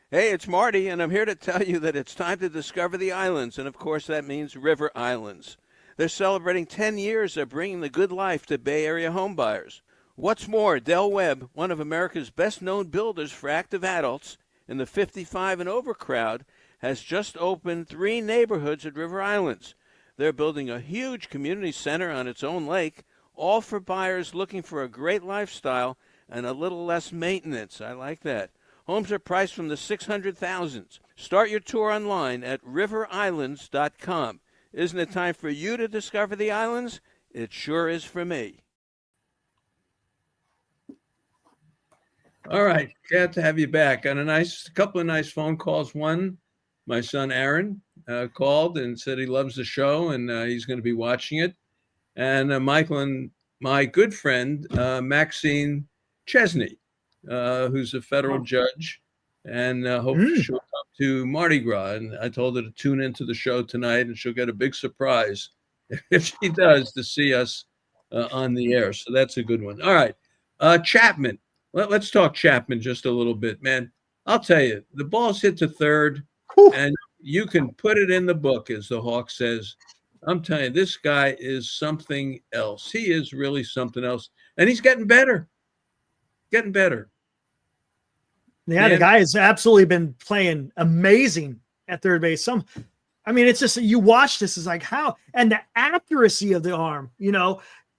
Hey, it's Marty, and I'm here to tell you that it's time to discover the islands, and of course that means River Islands. They're celebrating 10 years of bringing the good life to Bay Area homebuyers. What's more, Del Webb, one of America's best-known builders for active adults in the 55 and over crowd, has just opened 3 neighborhoods at River Islands. They're building a huge community center on its own lake, all for buyers looking for a great lifestyle and a little less maintenance. I like that. Homes are priced from the 600,000s. Start your tour online at riverislands.com. Isn't it time for you to discover the islands? It sure is for me. All right, glad to have you back. On a couple of nice phone calls. One, my son Aaron called and said he loves the show and he's going to be watching it. And Michael and my good friend Maxine Chesney, who's a federal judge, and hopefully she'll come to Mardi Gras. And I told her to tune into the show tonight, and she'll get a big surprise if she does to see us on the air. So that's a good one. All right, Chapman. Let's talk Chapman just a little bit, man. I'll tell you, the ball's hit to third, and you can put it in the book, as the Hawk says. I'm telling you, this guy is something else. He is really something else, and he's getting better. Getting better. Yeah, the guy has absolutely been playing amazing at third base. It's just, you watch this, is like how, and the accuracy of the arm,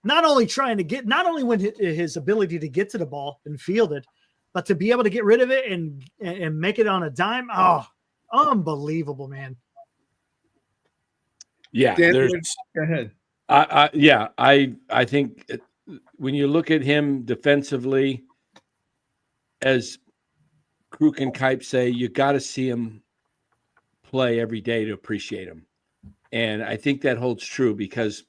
not only when his ability to get to the ball and field it, but to be able to get rid of it and make it on a dime. Oh, unbelievable, man. Yeah. Go ahead. I think when you look at him defensively, as Kruk and Kipe say, you got to see him play every day to appreciate him. And I think that holds true because,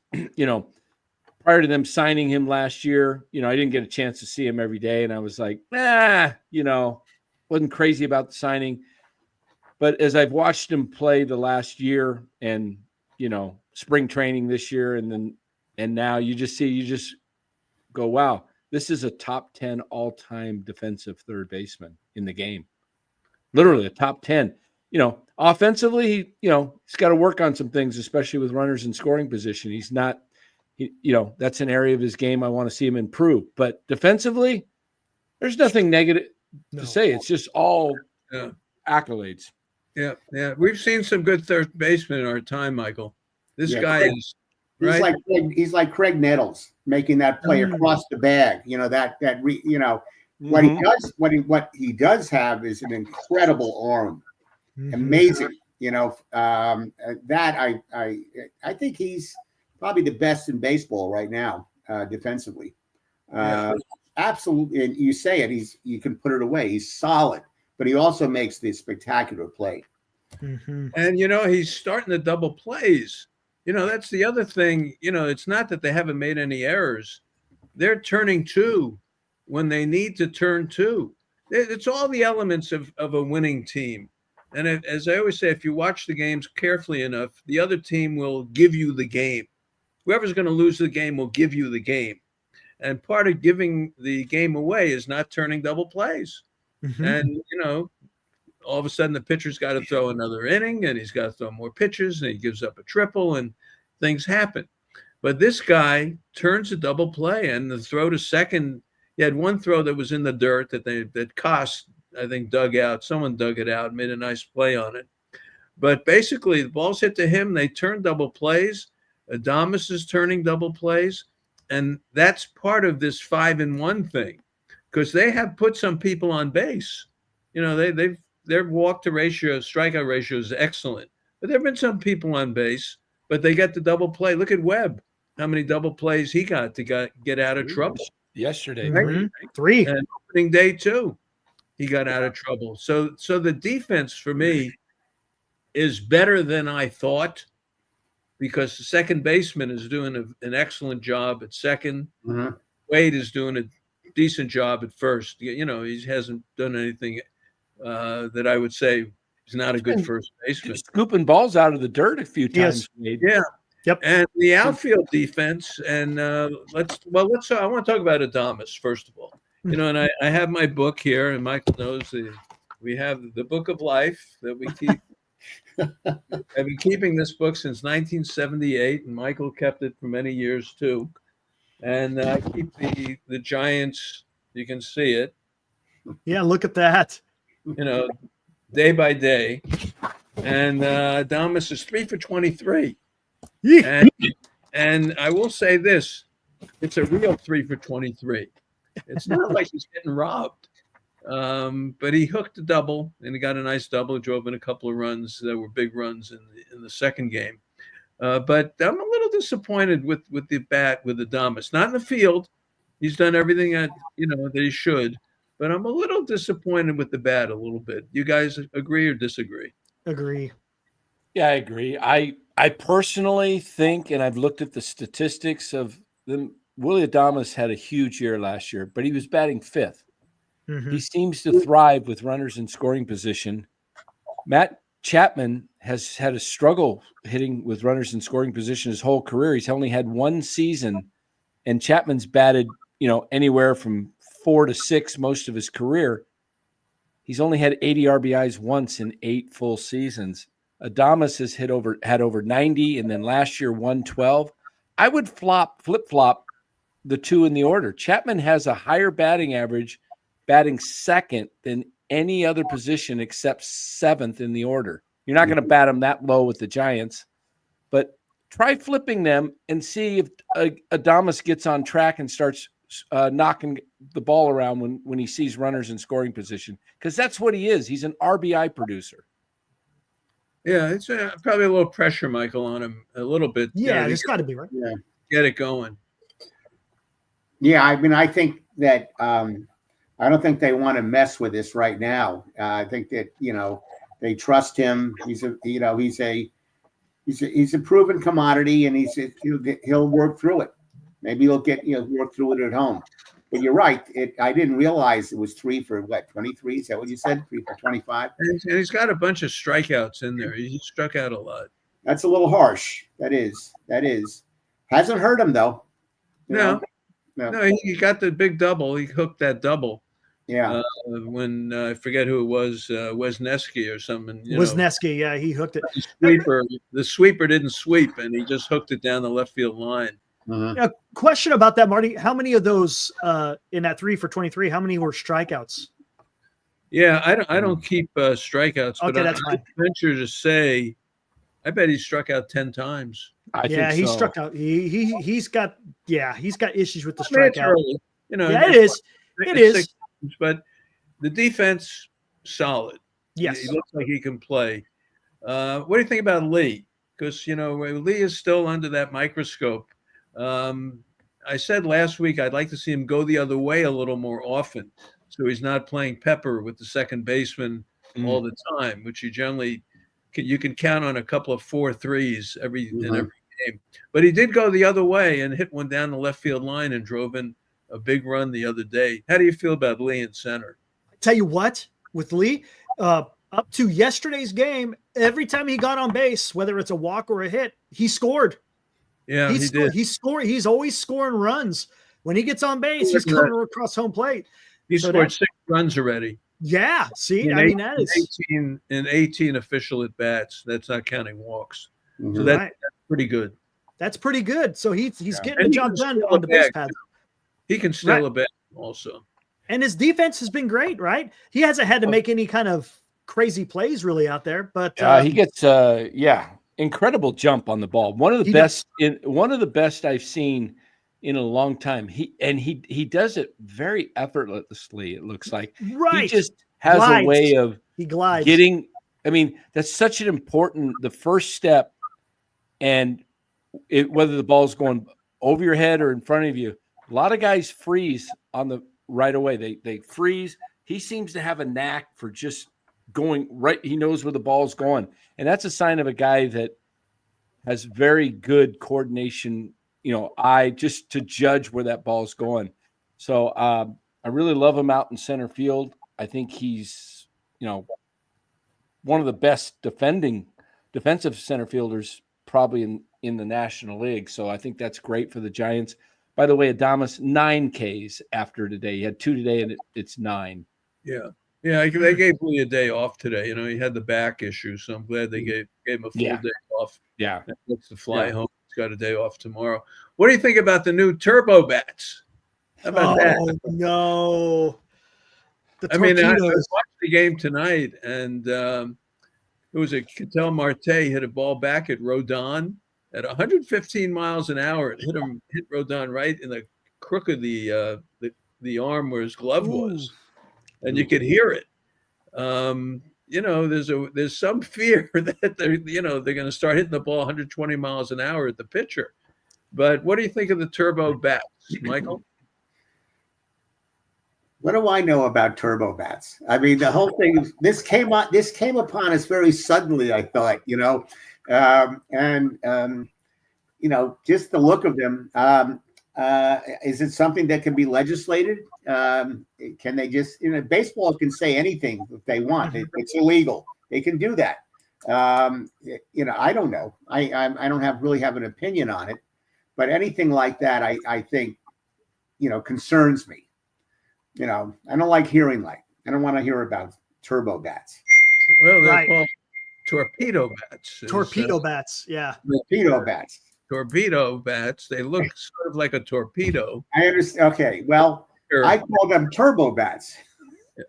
prior to them signing him last year, I didn't get a chance to see him every day. And I was like, wasn't crazy about the signing. But as I've watched him play the last year and, spring training this year and now you just go, wow, this is a top 10 all-time defensive third baseman in the game. Literally a top 10. Offensively, he's got to work on some things, especially with runners in scoring position. He's not, that's an area of his game I want to see him improve. But defensively, there's nothing negative to say. It's just all accolades. Yeah. We've seen some good third basemen in our time, Michael. This guy is right. He's like Craig Nettles making that play across the bag. What he does have is an incredible arm, amazing. That I think he's probably the best in baseball right now, defensively. Absolutely, and you say it. You can put it away. He's solid, but he also makes this spectacular play. And he's starting to double plays. That's the other thing. It's not that they haven't made any errors. They're turning two when they need to turn two. It's all the elements of a winning team. And as I always say, if you watch the games carefully enough, the other team will give you the game. Whoever's going to lose the game will give you the game. And part of giving the game away is not turning double plays. And, all of a sudden the pitcher's got to throw another inning and he's got to throw more pitches and he gives up a triple and things happen. But this guy turns a double play and the throw to second He had one throw that was in the dirt that cost, I think, dug out. Someone dug it out, made a nice play on it. But basically, the ball's hit to him. They turn double plays. Adames is turning double plays. And that's part of this 5-1 thing, because they have put some people on base. You know, their walk to ratio, strikeout ratio is excellent. But there have been some people on base, but they got the double play. Look at Webb, how many double plays he got to get out of trouble. Yesterday. Mhm. 3. And opening day, too, he got out of trouble. So the defense for me is better than I thought, because the second baseman is doing an excellent job at second. Mhm. Wade is doing a decent job at first. You know, he hasn't done anything that I would say he's not a good first baseman. Scooping balls out of the dirt a few times. Wade. Yeah. Yep. And the outfield defense, and I want to talk about Adames first of all. You know, and I have my book here, and Michael knows we have the Book of Life that we keep. I've been keeping this book since 1978, and Michael kept it for many years too. And I keep the Giants. You can see it. Yeah, look at that. You know, day by day. And Adames is 3 for 23. And I will say this: it's a real 3 for 23. It's not like he's getting robbed. But he hooked a double, and he got a nice double. Drove in a couple of runs that were big runs in the second game. But I'm a little disappointed with the bat with Adames. Not in the field. He's done everything that he should. But I'm a little disappointed with the bat a little bit. You guys agree or disagree? Agree. Yeah, I agree. I personally think, and I've looked at the statistics of them, Willie Adames had a huge year last year, but he was batting 5th. Mhm. He seems to thrive with runners in scoring position. Matt Chapman has had a struggle hitting with runners in scoring position his whole career. He's only had one season, and Chapman's batted, anywhere from 4 to 6 most of his career. He's only had 80 RBIs once in 8 full seasons. Adames has had over 90, and then last year 112. I would flip-flop the two in the order. Chapman has a higher batting average, batting second than any other position except 7th in the order. You're not going to bat him that low with the Giants, but try flipping them and see if Adames gets on track and starts knocking the ball around when he sees runners in scoring position, because that's what he is. He's an RBI producer. Yeah, it's probably a little pressure, Michael, on him a little bit. Yeah, it's got to be right. Yeah. Get it going. Yeah, I mean, I think that I don't think they want to mess with this right now. I think that they trust him. He's a proven commodity, and he'll work through it. Maybe he'll work through it at home. But you're right. I didn't realize it was 3 for 23. Is that what you said? 3 for 25. And he's got a bunch of strikeouts in there. He struck out a lot. That's a little harsh. That is. Hasn't hurt him though. No, he got the big double. He hooked that double. Yeah. When I forget who it was, Wisniewski or something. Wisniewski, yeah, he hooked it. The sweeper didn't sweep, and he just hooked it down the left field line. A question about that, Marty. How many of those in that 3 for 23? How many were strikeouts? Yeah, I don't keep strikeouts, Okay, but that's I fine. venture to say, I bet he struck out 10 times. I Yeah, think he so. struck out. He's got issues with the I mean, it's strikeout. early, Yeah, it is. It it's is. 6 games, but the defense solid. Yes. He looks like he can play. What do you think about Lee? Because Lee is still under that microscope. I said last week I'd like to see him go the other way a little more often, so he's not playing pepper with the second baseman all the time, which you can count on a couple of 4-3s in every game. But he did go the other way and hit one down the left field line and drove in a big run the other day. How do you feel about Lee in center? Tell you what, with Lee, up to yesterday's game, every time he got on base, whether it's a walk or a hit, he scored. Yeah, he did. He's scoring. He's always scoring runs. When he gets on base, he's coming across home plate. He So scored that- 6 runs already. Yeah. See, In I mean, that is 18 official at bats. That's not counting walks. So right. that's pretty good. That's pretty good. So he's getting the And he job can done steal on a the base bag. pad. He can steal Right. a bat. also. And his defense has been great, right? He hasn't had to make any kind of crazy plays really out there, but he gets incredible jump on the ball. One of the best I've seen in a long time. He does it very effortlessly. It looks like he just has a way of getting. I mean, that's such an important the first step, and whether the ball's going over your head or in front of you. A lot of guys freeze on the right away. They freeze. He seems to have a knack for just going right. He knows where the ball's going. And that's a sign of a guy that has very good coordination, eye just to judge where that ball's going. So I really love him out in center field. I think he's, one of the best defensive center fielders probably in the National League. So I think that's great for the Giants. By the way, Adames, 9 Ks after today. He had 2 today, and it's 9. Yeah. Yeah, they gave Lee a day off today. He had the back issue, so I'm glad they gave him a full day off. Yeah. And looks to fly home. He's got a day off tomorrow. What do you think about the new turbo bats? How about that? Oh, no. I watched the game tonight, and it was Ketel Marte hit a ball back at Rodon at 115 miles an hour. It hit Rodon right in the crook of the arm where his glove was, and you could hear it. There's some fear that they're going to start hitting the ball 120 miles an hour at the pitcher. But what do you think of the turbo bats, Michael? What do I know about turbo bats? I mean, the whole thing. This came upon us very suddenly. I thought, just the look of them. Is it something that can be legislated? Can they just, baseball can say anything if they want. It's illegal. They can do that. I don't know. I don't really have an opinion on it, but anything like that, I think, concerns me. I don't like hearing I don't want to hear about turbo bats. Well, they're called torpedo bats. Torpedo bats, yeah. Torpedo bats. Torpedo bats. They look sort of like a torpedo. I understand. Okay, well, I call them turbo bats.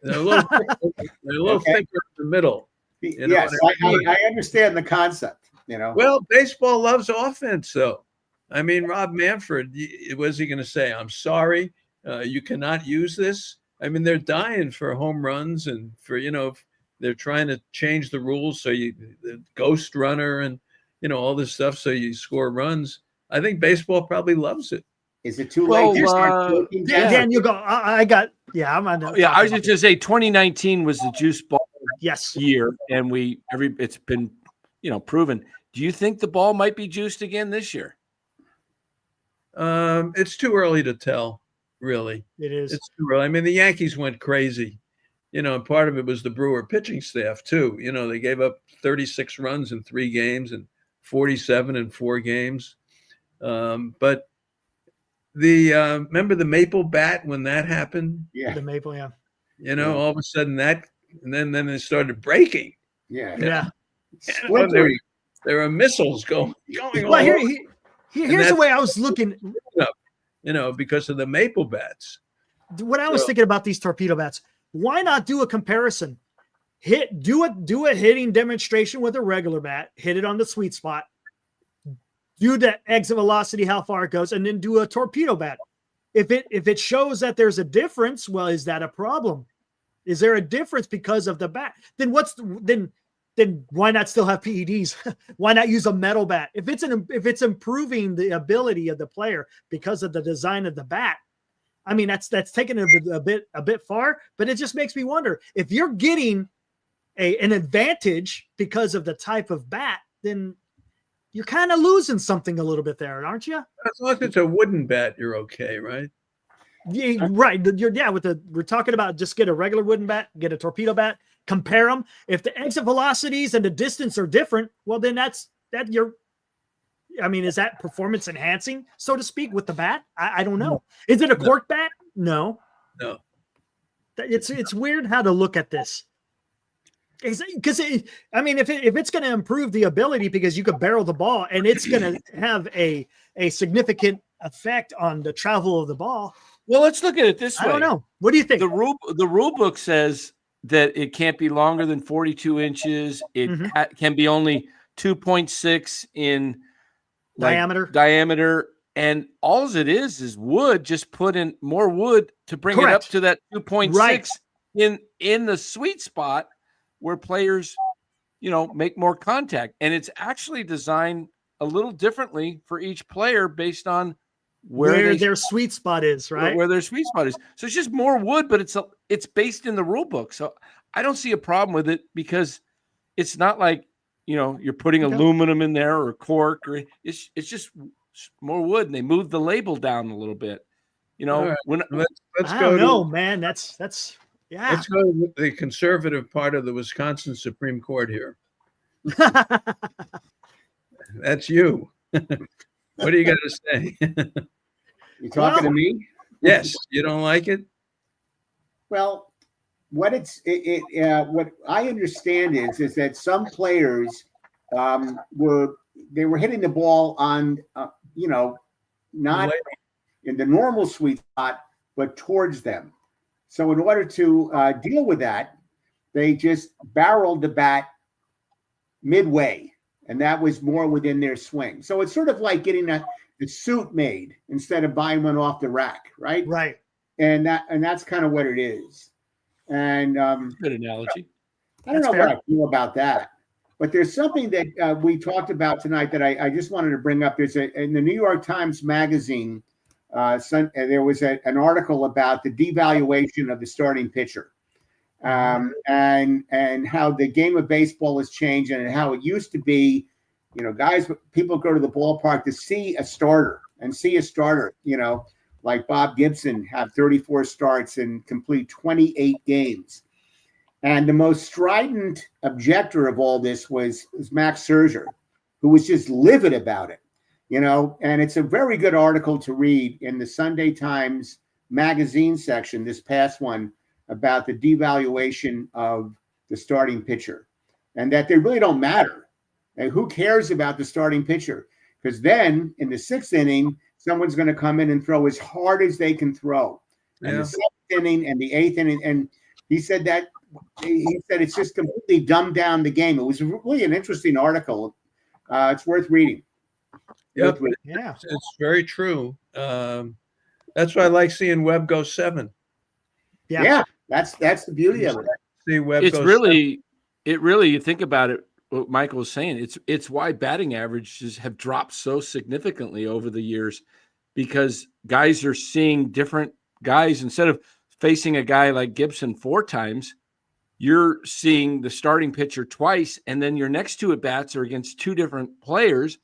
They're a little thicker in the middle. Yes, I understand the concept. Well, baseball loves offense, though. I mean, Rob Manfred, what is he going to say? I'm sorry. You cannot use this. I mean, they're dying for home runs and for, they're trying to change the rules. So the ghost runner and, all this stuff. So you score runs. I think baseball probably loves it. Is it too late? Dan, you go. I'm on. I was just going to say 2019 was the juice ball year. And it's been, proven. Do you think the ball might be juiced again this year? It's too early to tell. Really, it is. It's too early. I mean, the Yankees went crazy, and part of it was the Brewer pitching staff too. They gave up 36 runs in 3 games and 47 in 4 games. But remember the maple bat when that happened? Yeah, the maple. Yeah. All of a sudden and then it started breaking. Yeah. There are missiles going. Well, here's the way I was looking. Because of the maple bats. What I was thinking about these torpedo bats, why not do a comparison? Do a hitting demonstration with a regular bat, hit it on the sweet spot, do the exit velocity, how far it goes, and then do a torpedo bat. If it shows that there's a difference, well, is that a problem? Is there a difference because of the bat? Then then why not still have PEDs? Why not use a metal bat? If it's improving the ability of the player because of the design of the bat, I mean, that's taken a bit far, but it just makes me wonder if you're getting an advantage because of the type of bat, then you're kind of losing something a little bit there, aren't you? As long as it's a wooden bat, you're okay, right? Yeah, right. We're talking about just get a regular wooden bat, get a torpedo bat, compare them. If the exit velocities and the distance are different, well, then is that performance enhancing, so to speak, with the bat? I don't know. Is it a cork bat? No. It's weird how to look at this. Because if it's going to improve the ability because you could barrel the ball and it's going to have a significant effect on the travel of the ball, Well, let's look at it this way. I don't know. What do you think? The rule book says that it can't be longer than 42 inches. It can be only 2.6 in diameter. And all it is wood. Just put in more wood to bring it up to that 2.6 in the sweet spot where players, make more contact. And it's actually designed a little differently for each player based on where their sweet spot is, right? Where their sweet spot is. So it's just more wood, but it's based in the rule book. So I don't see a problem with it because it's not like, you're putting aluminum in there or cork, or it's just more wood, and they moved the label down a little bit. Right. Let's I go. don't know, man. That's yeah. Let's go to the conservative part of the Wisconsin Supreme Court here. That's you. What do you got to say? You talking to me? Yes. You don't like it? Well, what what I understand is that some players were hitting the ball on not in the normal sweet spot, but towards them. So in order to deal with that, they just barreled the bat midway, and that was more within their swing. So it's sort of like getting the suit made instead of buying one off the rack, right? Right. And that's kind of what it is. And good analogy. I don't know what I feel about that, but there's something that we talked about tonight that I just wanted to bring up. There's in the New York Times Magazine, there was an article about the devaluation of the starting pitcher, and how the game of baseball has changed, and how it used to be, people go to the ballpark to see a starter, like Bob Gibson have 34 starts and complete 28 games. And the most strident objector of all this was Max Scherzer, who was just livid about it, and it's a very good article to read in the Sunday Times Magazine section, this past one, about the devaluation of the starting pitcher, and that they really don't matter. And who cares about the starting pitcher? Because then in the sixth inning, someone's going to come in and throw as hard as they can throw. And the seventh inning and the eighth inning. And he said it's just completely dumbed down the game. It was really an interesting article. It's worth reading. Yep. Yeah. It's very true. That's why I like seeing Webb go 7. Yeah. That's the beauty of it. See Webb It's go really, 7. You think about it, what Michael was saying, it's why batting averages have dropped so significantly over the years, because guys are seeing different guys. Instead of facing a guy like Gibson 4 times, you're seeing the starting pitcher twice, and then your next 2 at-bats are against 2 different players,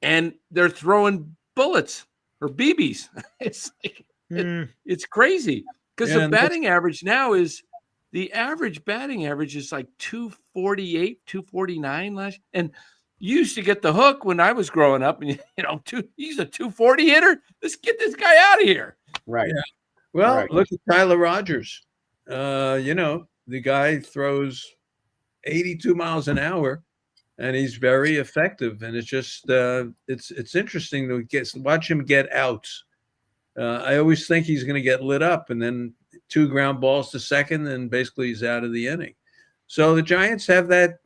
and they're throwing bullets or BBs. It's like, it's crazy, because the batting average now is, the average batting average is like 248, 249 last. And you used to get the hook when I was growing up, and he's a 240 hitter. Let's get this guy out of here. Right. Yeah. Well, look at Tyler Rogers. The guy throws 82 miles an hour, and he's very effective. And it's just it's interesting to watch him get outs. I always think he's going to get lit up, and then 2 ground balls to second, and basically he's out of the inning. So the Giants have that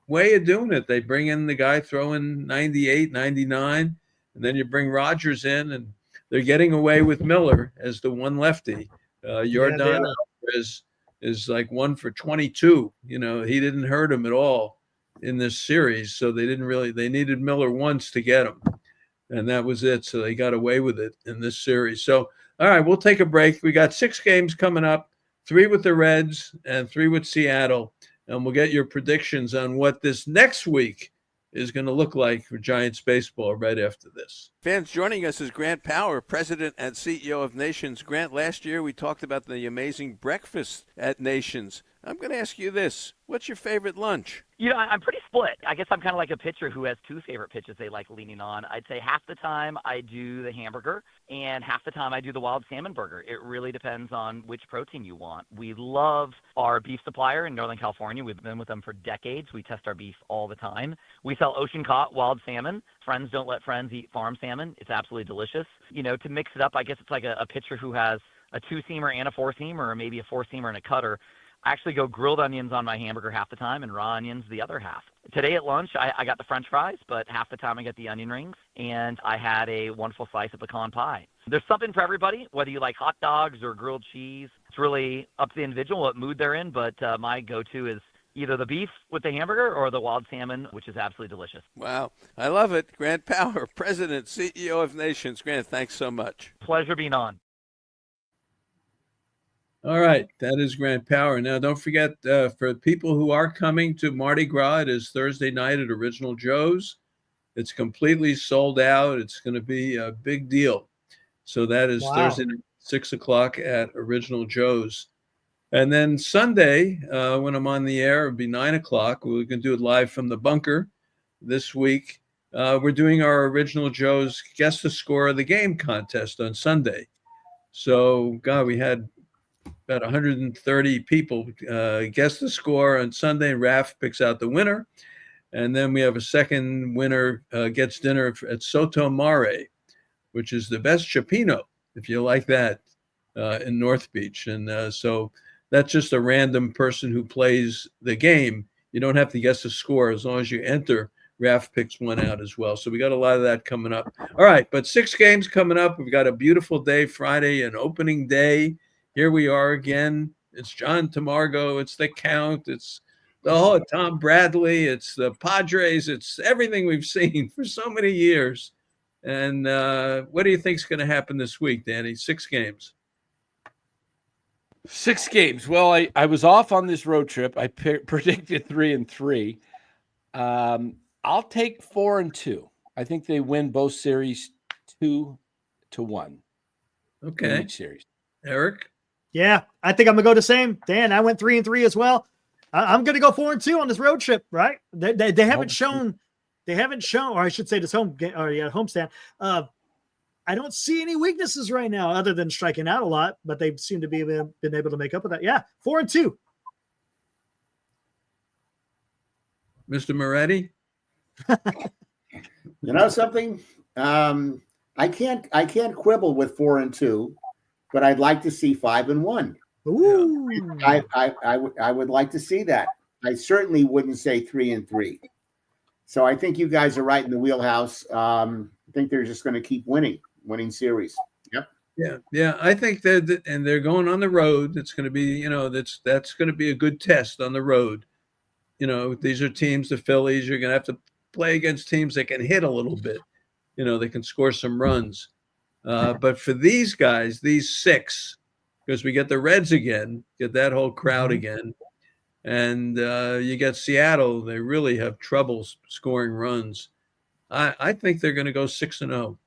way of doing it. They bring in the guy throwing 98, 99, and then you bring Rogers in, and they're getting away with Miller as the one lefty. Yordan is like 1 for 22. He didn't hurt him at all in this series, so they needed Miller once to get him, and that was it. So they got away with it in this series. So all right, we'll take a break. We got 6 games coming up, 3 with the Reds and 3 with Seattle. And we'll get your predictions on what this next week is going to look like for Giants baseball right after this. Fans, joining us is Grant Power, President and CEO of Nations. Grant, last year we talked about the amazing breakfast at Nations. I'm going to ask you this. What's your favorite lunch? I'm pretty split. I guess I'm kind of like a pitcher who has two favorite pitches they like leaning on. I'd say half the time I do the hamburger and half the time I do the wild salmon burger. It really depends on which protein you want. We love our beef supplier in Northern California. We've been with them for decades. We test our beef all the time. We sell ocean caught wild salmon. Friends don't let friends eat farm salmon. It's absolutely delicious. To mix it up, I guess it's like a pitcher who has a two-seamer and a four-seamer, or maybe a four-seamer and a cutter. I actually go grilled onions on my hamburger half the time and raw onions the other half. Today at lunch, I got the French fries, but half the time I get the onion rings, and I had a wonderful slice of pecan pie. There's something for everybody, whether you like hot dogs or grilled cheese. It's really up to the individual what mood they're in, but my go-to is either the beef with the hamburger or the wild salmon, which is absolutely delicious. Wow. I love it. Grant Power, President, CEO of Nations. Grant, thanks so much. Pleasure being on. All right, that is Grant Power. Now, don't forget, for people who are coming to Mardi Gras, it is Thursday night at Original Joe's. It's completely sold out. It's going to be a big deal. So that is Thursday night, 6 o'clock at Original Joe's. And then Sunday, when I'm on the air, it'll be 9 o'clock. We're going to do it live from the bunker this week. We're doing our Original Joe's Guess the Score of the Game contest on Sunday. So, God, we had about 130 people guess the score on Sunday, and Raf picks out the winner. And then we have a second winner gets dinner at Soto Mare, which is the best cioppino, if you like that, in North Beach. And so that's just a random person who plays the game. You don't have to guess the score. As long as you enter, Raf picks one out as well. So we got a lot of that coming up. All right, but 6 games coming up. We've got a beautiful day, Friday, an opening day. Here we are again. It's John Tamargo. It's the Count. It's the whole Tom Bradley. It's the Padres. It's everything we've seen for so many years. And what do you think is going to happen this week, Danny? 6 games. 6 games. Well, I was off on this road trip. I predicted 3-3. I'll take 4-2. I think they win both series 2-1. Okay. Each series. Eric? Yeah, I think I'm gonna go the same. Dan, I went 3-3 as well. I'm gonna go 4-2 on this road trip. Right? They haven't shown. They haven't shown, or I should say, this home game or homestand. I don't see any weaknesses right now, other than striking out a lot. But they seem to be been able to make up with that. Yeah, 4-2. Mr. Moretti? You know something? I can't quibble with 4-2. But I'd like to see 5-1. Ooh. I would like to see that. I certainly wouldn't say 3-3. So I think you guys are right in the wheelhouse. I think they're just going to keep winning series. Yep. Yeah. I think that, and they're going on the road. It's going to be, that's going to be a good test on the road. These are teams, the Phillies. You're going to have to play against teams that can hit a little bit. They can score some runs. But for these guys, these 6, because we get the Reds again, get that whole crowd again, and you get Seattle, they really have trouble scoring runs. I think they're going to go 6-0.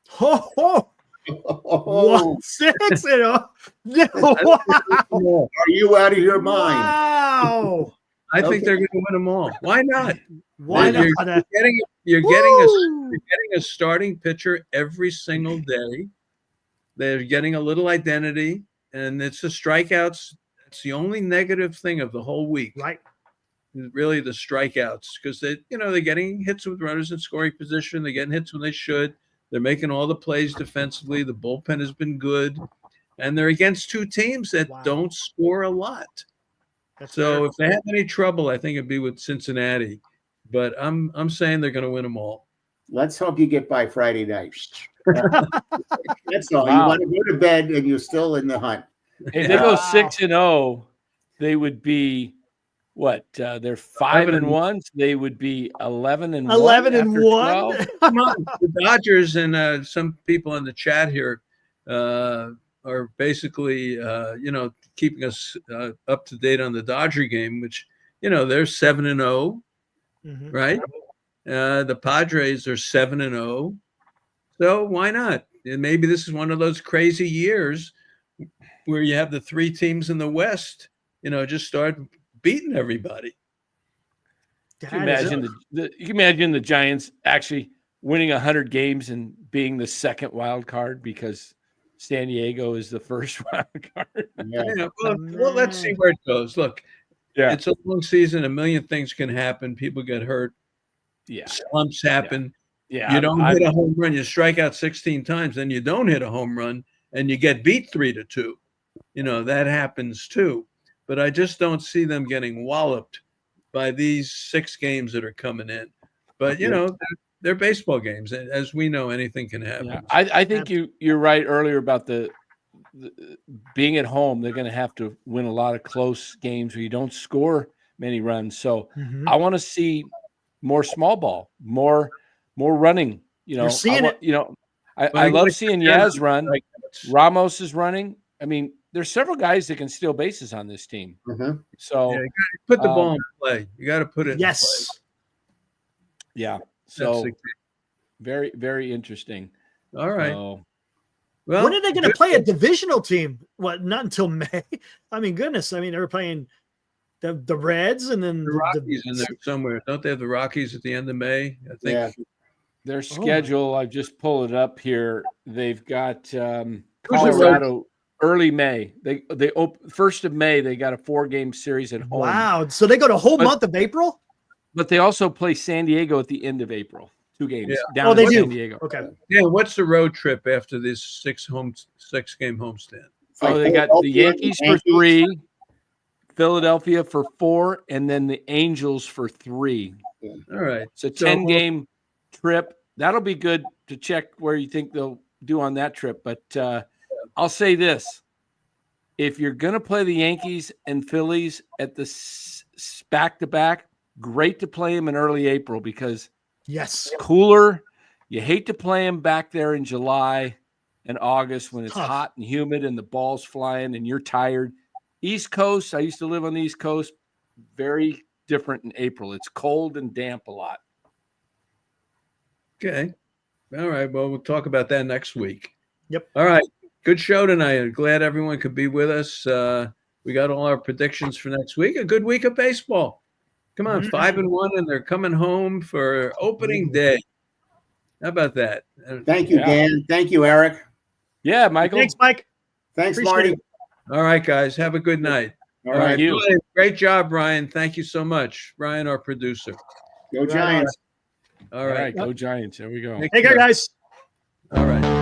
Ho! 6-0. Are you out of your mind? Wow. I think they're going to win them all. Why not? Why not? You're getting a starting pitcher every single day. They're getting a little identity, and it's the strikeouts. It's the only negative thing of the whole week. Right. Really the strikeouts, because they're getting hits with runners in scoring position. They're getting hits when they should. They're making all the plays defensively. The bullpen has been good, and they're against 2 teams that don't score a lot. So if they have any trouble, I think it'd be with Cincinnati. But I'm saying they're going to win them all. Let's hope you get by Friday night. That's all. You want to go to bed and you're still in the hunt. If they go 6-0, they would be what? They're 5-1. So they would be 11-1. 11-1. Come on, the Dodgers and some people in the chat here are basically keeping us up to date on the Dodger game, which they're 7-0, right? The Padres are 7-0. So why not? And maybe this is one of those crazy years where you have the 3 teams in the West just start beating everybody. Can you imagine you can imagine the Giants actually winning 100 games and being the second wild card because San Diego is the first wild card. Yeah. Well, let's see where it goes. Look, it's a long season. A million things can happen. People get hurt. Yeah. Slumps happen. Yeah. You don't hit a home run. You strike out 16 times, then you don't hit a home run, and you get beat 3-2. That happens too. But I just don't see them getting walloped by these 6 games that are coming in. But, they're baseball games. As we know, anything can happen. Yeah. I think you're right earlier about the being at home. They're going to have to win a lot of close games where you don't score many runs. So I want to see more small ball, more running. You're seeing it. I love seeing Yaz run. Ramos is running. I mean, there's several guys that can steal bases on this team. Mhm. So you gotta put the ball in play. You got to put it in play. Yeah. So very, very interesting. All right. So, well, when are they going to play a divisional team? What? Not until May. I mean, goodness. I mean, they were playing the Reds and then the Rockies in there somewhere. Don't they have the Rockies at the end of May? I think. Yeah. their schedule, I just pull it up here. They've got Colorado early May. They 1st of May. They got a 4-game series at home. Wow! So they go to whole month of April. But they also play San Diego at the end of April. 2 games down in San Diego. Okay. Yeah. What's the road trip after this 6-game homestand? They got the Yankees for 3, Philadelphia for 4, and then the Angels for 3. All right. It's a 10-game trip. That'll be good to check where you think they'll do on that trip. But I'll say this. If you're going to play the Yankees and Phillies at the back-to-back, great to play them in early April because it's cooler. You hate to play them back there in July and August when it's hot and humid and the ball's flying and you're tired. East Coast, I used to live on the East Coast, very different in April. It's cold and damp a lot. Okay. All right. Well, we'll talk about that next week. Yep. All right. Good show tonight. I'm glad everyone could be with us. We got all our predictions for next week. A good week of baseball. Come on, 5-1, and they're coming home for opening day. How about that? Thank you, Dan. Thank you, Eric. Yeah, Michael. Thanks, Mike. Thanks, Appreciate Marty. it. All right, guys. Have a good night. All right. Thank you. Brian, great job, Brian. Thank you so much. Brian, our producer. Go Giants. All All right. right, go Giants. There we go. Take Take care, care. guys. All right.